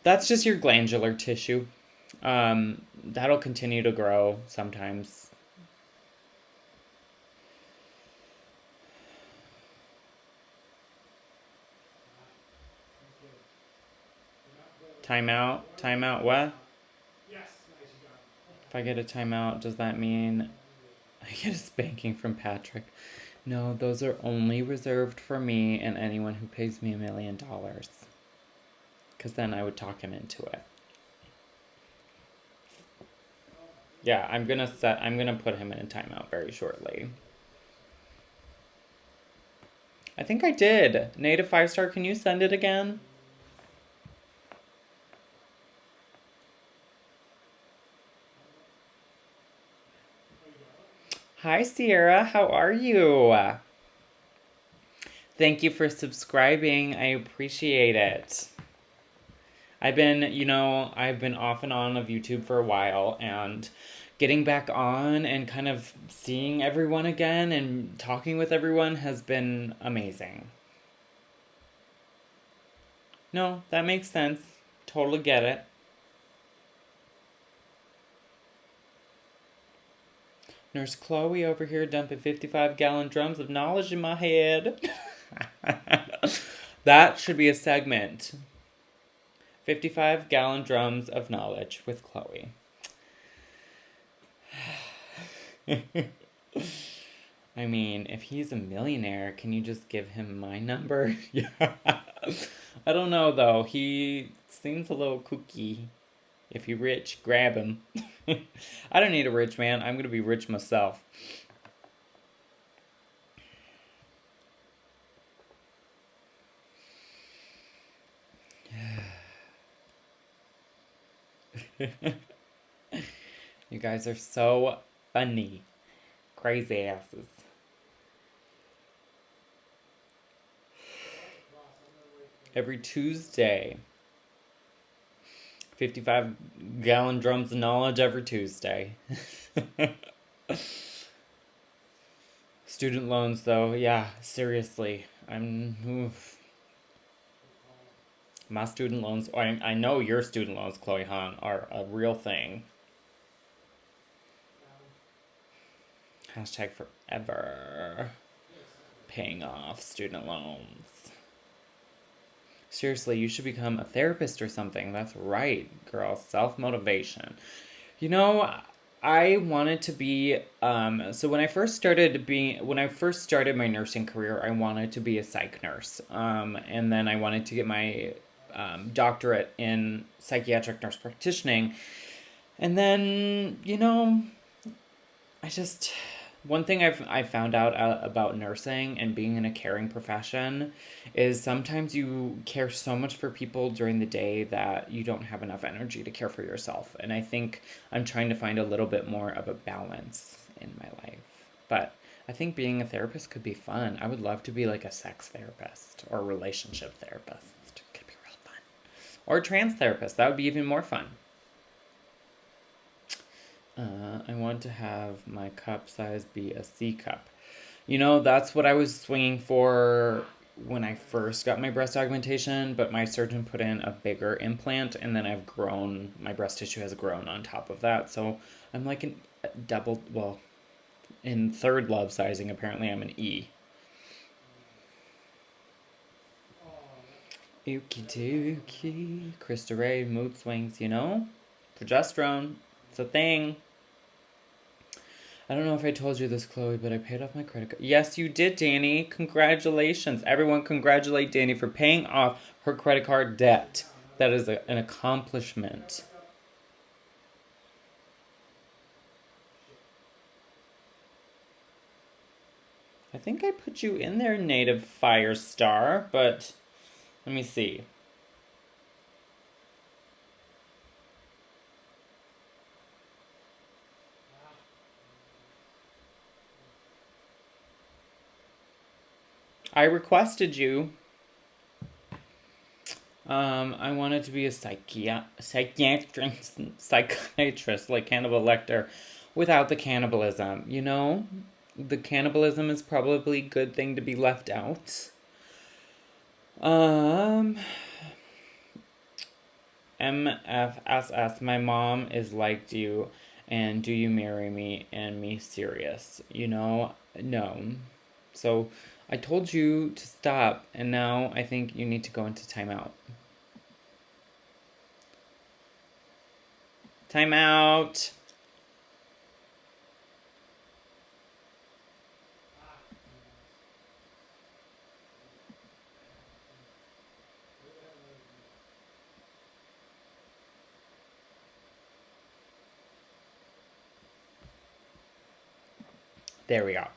That's just your glandular tissue. That'll continue to grow sometimes. Timeout? Timeout what? If I get a timeout, does that mean I get a spanking from Patrick? No, those are only reserved for me and anyone who pays me $1 million. Because then I would talk him into it. Yeah, I'm gonna put him in a timeout very shortly. I think I did. Native 5-star, can you send it again? Hi, Sierra. How are you? Thank you for subscribing. I appreciate it. I've been off and on of YouTube for a while, and getting back on and kind of seeing everyone again and talking with everyone has been amazing. No, that makes sense. Totally get it. Nurse Chloe over here dumping 55-gallon drums of knowledge in my head. That should be a segment. 55-gallon drums of knowledge with Chloe. I mean, if he's a millionaire, can you just give him my number? Yeah. I don't know, though. He seems a little kooky. If you're rich, grab him. I don't need a rich man. I'm going to be rich myself. You guys are so funny. Crazy asses. Every Tuesday. 55-gallon drums of knowledge every Tuesday. Student loans, though, yeah, seriously. My student loans, I know your student loans, Chloe Han, are a real thing. Hashtag forever paying off student loans. Seriously, you should become a therapist or something. That's right, girl. Self-motivation. I wanted to be, so when I first started my nursing career, I wanted to be a psych nurse. And then I wanted to get my doctorate in psychiatric nurse practitioning. And then, one thing I found out about nursing and being in a caring profession is sometimes you care so much for people during the day that you don't have enough energy to care for yourself. And I think I'm trying to find a little bit more of a balance in my life. But I think being a therapist could be fun. I would love to be like a sex therapist or a relationship therapist. It could be real fun. Or a trans therapist. That would be even more fun. I want to have my cup size be a C cup. That's what I was swinging for when I first got my breast augmentation, but my surgeon put in a bigger implant, and then my breast tissue has grown on top of that. So I'm like in third love sizing, apparently I'm an E. Okie dokie. Krista Ray, mood swings, progesterone. It's a thing. I don't know if I told you this, Chloe, but I paid off my credit card. Yes, you did, Danny. Congratulations. Everyone congratulate Danny for paying off her credit card debt. That is an accomplishment. I think I put you in there, Native Firestar, but let me see. I requested you. I wanted to be a psychiatrist like Hannibal Lecter without the cannibalism. You know, the cannibalism is probably a good thing to be left out. MFSS, my mom is like you, and do you marry me and me serious? You know, no. So I told you to stop, and now I think you need to go into timeout. Timeout. There we go.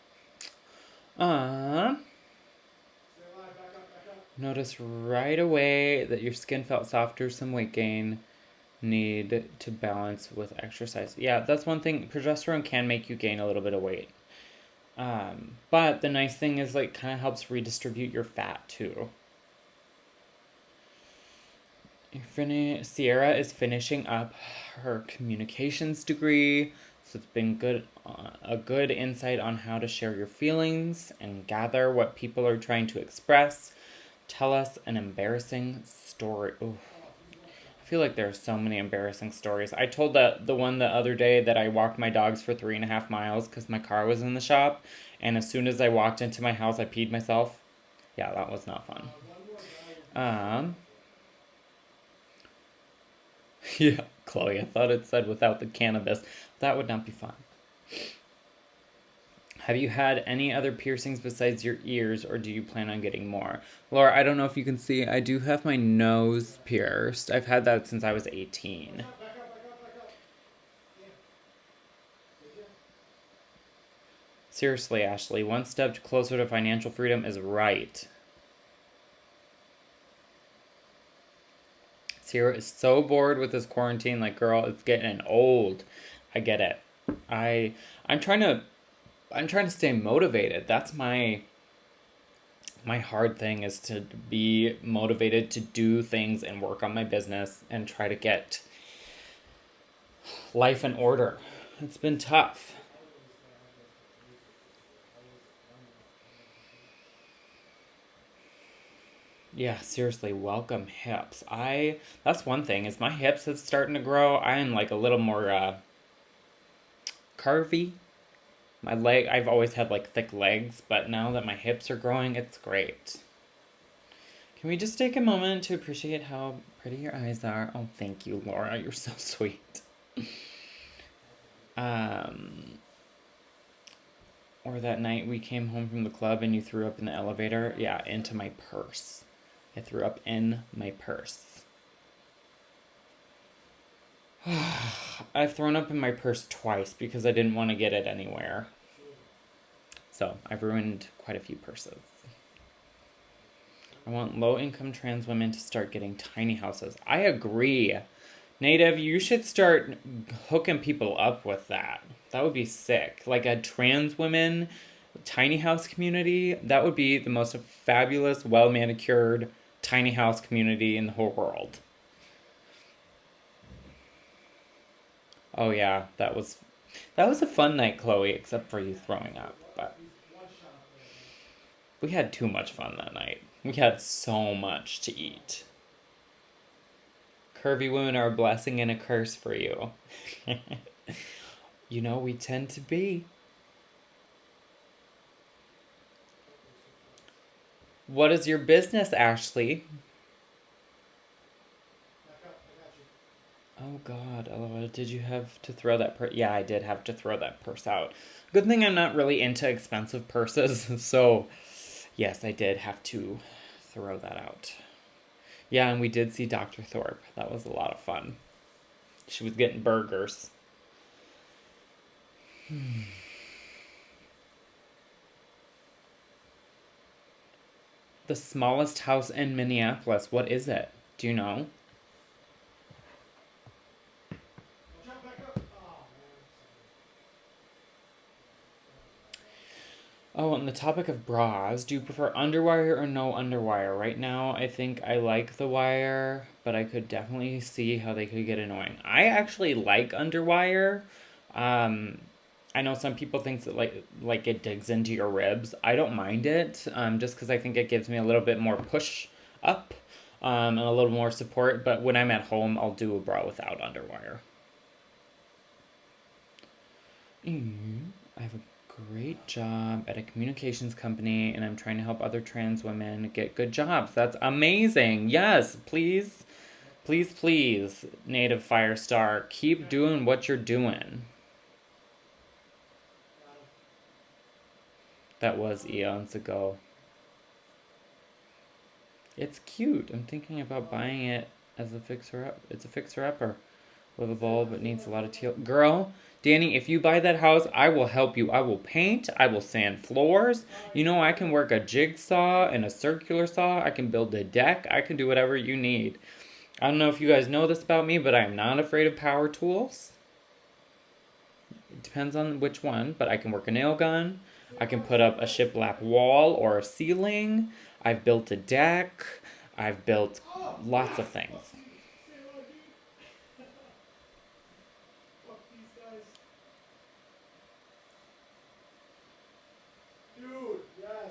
Notice right away that your skin felt softer, some weight gain, need to balance with exercise. Yeah, that's one thing. Progesterone can make you gain a little bit of weight. But the nice thing is, like, kind of helps redistribute your fat too. Sierra is finishing up her communications degree, so it's been a good insight on how to share your feelings and gather what people are trying to express. Tell us an embarrassing story. Ooh. I feel like there are so many embarrassing stories. I told the one the other day that I walked my dogs for 3.5 miles because my car was in the shop, and as soon as I walked into my house, I peed myself. Yeah, that was not fun. Yeah, Chloe, I thought it said without the cannabis. That would not be fun. Have you had any other piercings besides your ears, or do you plan on getting more? Laura, I don't know if you can see, I do have my nose pierced. I've had that since I was 18. Back up. Yeah. Seriously, Ashley, one step closer to financial freedom is right. Sierra is so bored with this quarantine. Like, girl, it's getting old. I get it. I'm trying to stay motivated. That's my hard thing, is to be motivated to do things and work on my business and try to get life in order. It's been tough. Yeah, seriously, welcome hips. That's one thing, is my hips is starting to grow. I am like a little more curvy. I've always had like thick legs, but now that my hips are growing, it's great. Can we just take a moment to appreciate how pretty your eyes are? Oh, thank you, Laura. You're so sweet. Or that night we came home from the club and you threw up in the elevator. Yeah, into my purse. I threw up in my purse. I've thrown up in my purse twice because I didn't want to get it anywhere. So I've ruined quite a few purses. I want low-income trans women to start getting tiny houses. I agree. Native, you should start hooking people up with that. That would be sick. Like a trans women tiny house community, that would be the most fabulous, well-manicured tiny house community in the whole world. Oh yeah, that was a fun night, Chloe, except for you throwing up. But we had too much fun that night. We had so much to eat. Curvy women are a blessing and a curse for you. You know, we tend to be. What is your business, Ashley? Oh God, LOL, did you have to throw that purse? Yeah, I did have to throw that purse out. Good thing I'm not really into expensive purses, so yes, I did have to throw that out. Yeah, and we did see Dr. Thorpe. That was a lot of fun. She was getting burgers. The smallest house in Minneapolis, what is it? Do you know? Oh, on the topic of bras, do you prefer underwire or no underwire? Right now, I think I like the wire, but I could definitely see how they could get annoying. I actually like underwire. Um, I know some people think that like it digs into your ribs. I don't mind it, just because I think it gives me a little bit more push up, and a little more support. But when I'm at home, I'll do a bra without underwire. I have a great job at a communications company and I'm trying to help other trans women get good jobs. That's amazing. Yes, please, please, please, Native Firestar, keep doing what you're doing. That was eons ago. It's cute. I'm thinking about buying it as a fixer up. It's a fixer upper. Livable, but needs a lot of teal. Girl, Danny, if you buy that house, I will help you. I will paint. I will sand floors. You know, I can work a jigsaw and a circular saw. I can build a deck. I can do whatever you need. I don't know if you guys know this about me, but I am not afraid of power tools. It depends on which one, but I can work a nail gun. I can put up a shiplap wall or a ceiling. I've built a deck. I've built lots of things. Say what, dude? Fuck these guys. Dude, yes.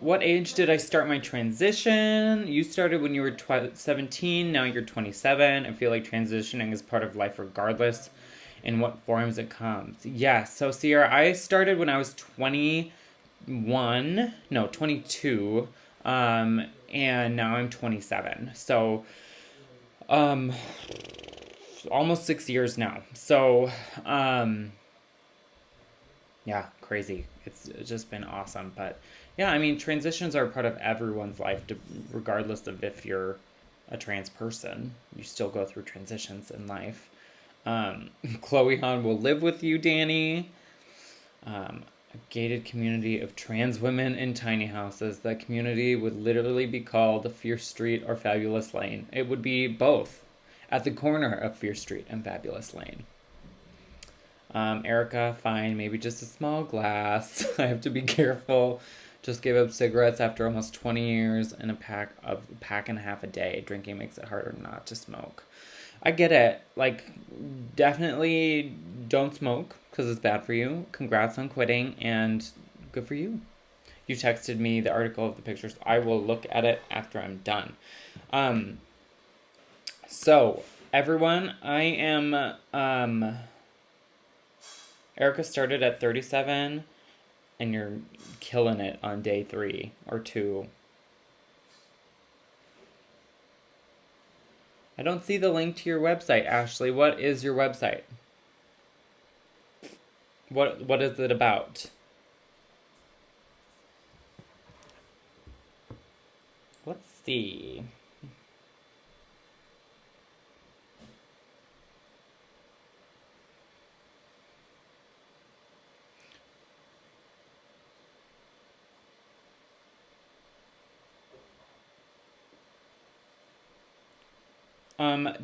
What age did I start my transition? You started when you were 17, now you're 27. I feel like transitioning is part of life regardless in what forms it comes. Yeah, so Sierra, I started when I was 22, and now I'm 27. So, um, almost 6 years now. So, yeah, crazy. It's just been awesome. But yeah, I mean, transitions are part of everyone's life, regardless of if you're a trans person. You still go through transitions in life. Chloe Han will live with you, Danny. A gated community of trans women in tiny houses. That community would literally be called Fierce Street or Fabulous Lane. It would be both at the corner of Fierce Street and Fabulous Lane. Erica, fine, maybe just a small glass. I have to be careful. Just gave up cigarettes after almost 20 years and a pack and a half a day. Drinking makes it harder not to smoke. I get it. Like, definitely don't smoke because it's bad for you. Congrats on quitting and good for you. You texted me the article of the pictures. I will look at it after I'm done. So, everyone, I am, Erica started at 37 and you're killing it on day 3 or 2. I don't see the link to your website, Ashley. What is your website? What is it about? Let's see.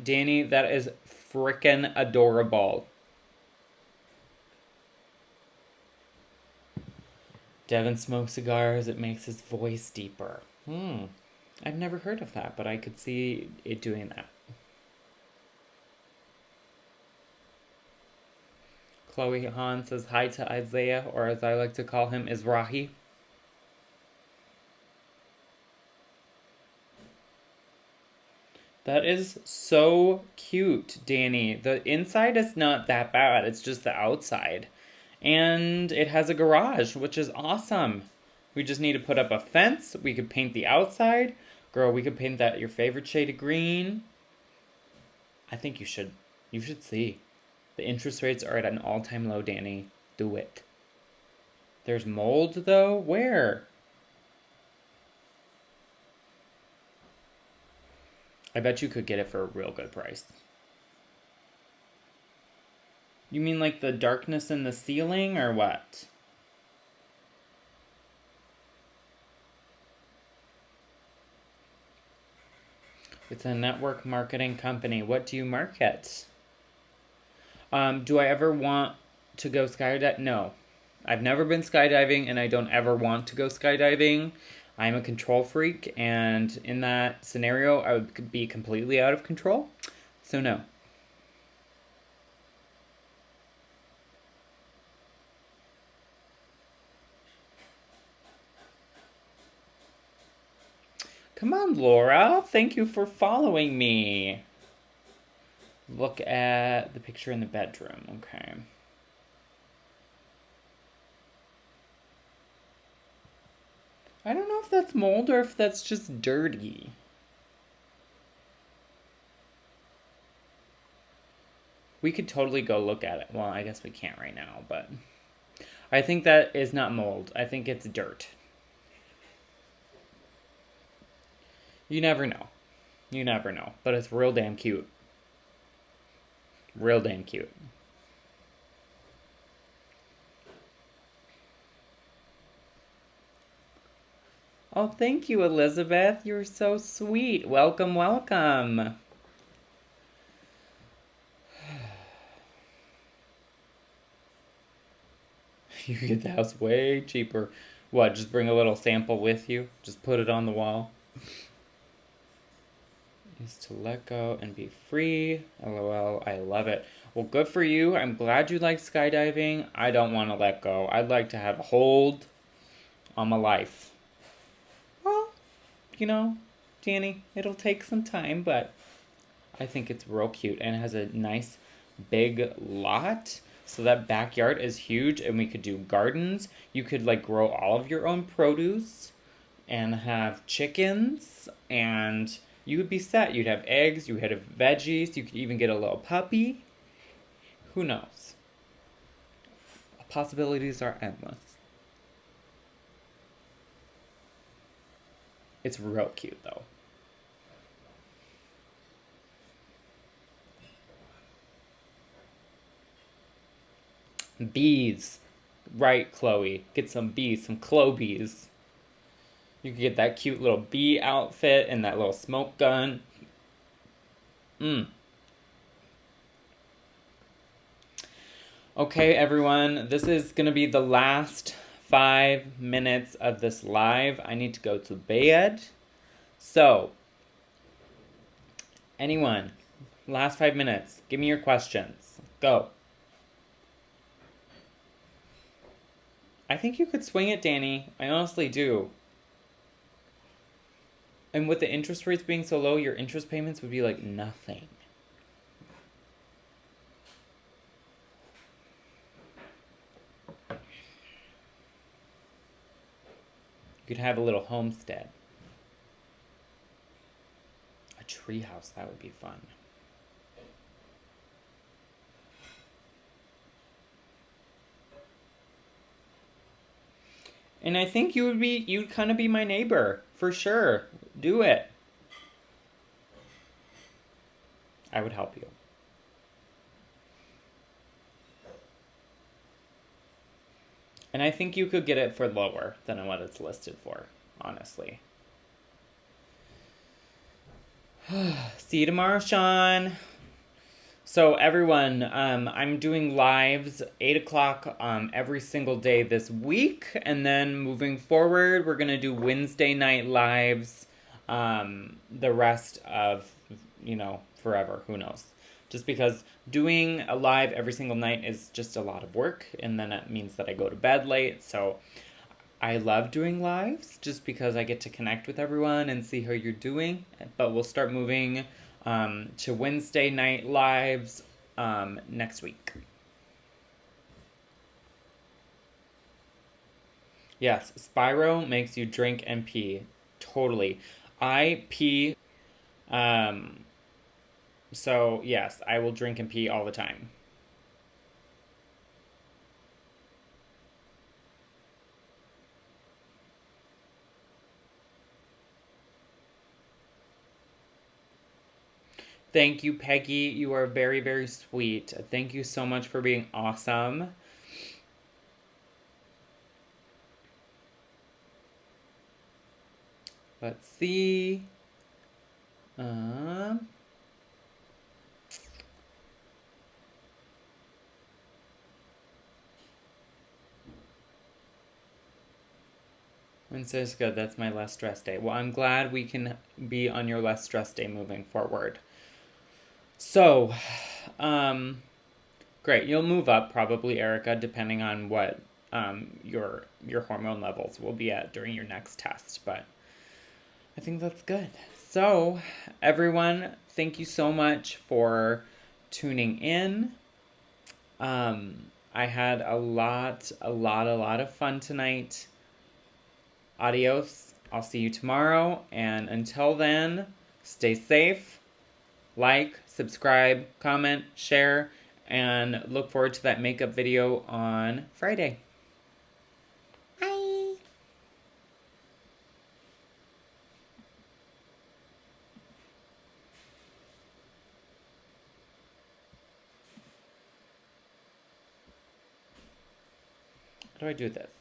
Danny, that is frickin' adorable. Devin smokes cigars. It makes his voice deeper. I've never heard of that, but I could see it doing that. Chloe Han says hi to Isaiah, or as I like to call him, Izrahi. That is so cute, Danny. The inside is not that bad. It's just the outside. And it has a garage, which is awesome. We just need to put up a fence. We could paint the outside. Girl, we could paint that your favorite shade of green. I think you should. You should see. The interest rates are at an all-time low, Danny. Do it. There's mold, though? Where? I bet you could get it for a real good price. You mean like the darkness in the ceiling, or what? It's a network marketing company. What do you market? Do I ever want to go skydiving? No. I've never been skydiving, and I don't ever want to go skydiving. I'm a control freak, and in that scenario, I would be completely out of control. So, no. Come on, Laura. Thank you for following me. Look at the picture in the bedroom. Okay. I don't know if that's mold or if that's just dirty. We could totally go look at it. Well, I guess we can't right now, but I think that is not mold. I think it's dirt. You never know. You never know. But it's real damn cute. Real damn cute. Oh, thank you, Elizabeth. You're so sweet. Welcome, welcome. You can get the house way cheaper. What, just bring a little sample with you? Just put it on the wall? Is to let go and be free. LOL, I love it. Well, good for you. I'm glad you like skydiving. I don't want to let go. I'd like to have a hold on my life. Well, you know, Danny, it'll take some time, but I think it's real cute. And it has a nice big lot. So that backyard is huge, and we could do gardens. You could like grow all of your own produce and have chickens, and you would be set. You'd have eggs, you'd have veggies, you could even get a little puppy. Who knows? Possibilities are endless. It's real cute though. Bees. Right, Chloe. Get some bees, some Chloe bees. You can get that cute little bee outfit and that little smoke gun. Okay, everyone. This is going to be the last 5 minutes of this live. I need to go to bed. So, anyone, last 5 minutes. Give me your questions. Go. I think you could swing it, Danny. I honestly do. And with the interest rates being so low, your interest payments would be like nothing. You could have a little homestead. A tree house, that would be fun. And I think you'd kind of be my neighbor, for sure. Do it. I would help you. And I think you could get it for lower than what it's listed for, honestly. See you tomorrow, Sean. So everyone, I'm doing lives 8 o'clock every single day this week, and then moving forward, we're gonna do Wednesday night lives the rest of, forever. Who knows? Just because doing a live every single night is just a lot of work, and then it means that I go to bed late. So I love doing lives just because I get to connect with everyone and see how you're doing. But we'll start moving to Wednesday night lives next week. Yes, Spyro makes you drink and pee. Totally. I pee. So, yes, I will drink and pee all the time. Thank you, Peggy. You are very, very sweet. Thank you so much for being awesome. Let's see. Wednesday's good. That's my less stress day. Well, I'm glad we can be on your less stress day moving forward. So, great. You'll move up probably, Erica, depending on what your hormone levels will be at during your next test. But I think that's good. So, everyone, thank you so much for tuning in. I had a lot of fun tonight. Adios. I'll see you tomorrow. And until then, stay safe, like, subscribe, comment, share, and look forward to that makeup video on Friday. Bye. How do I do this?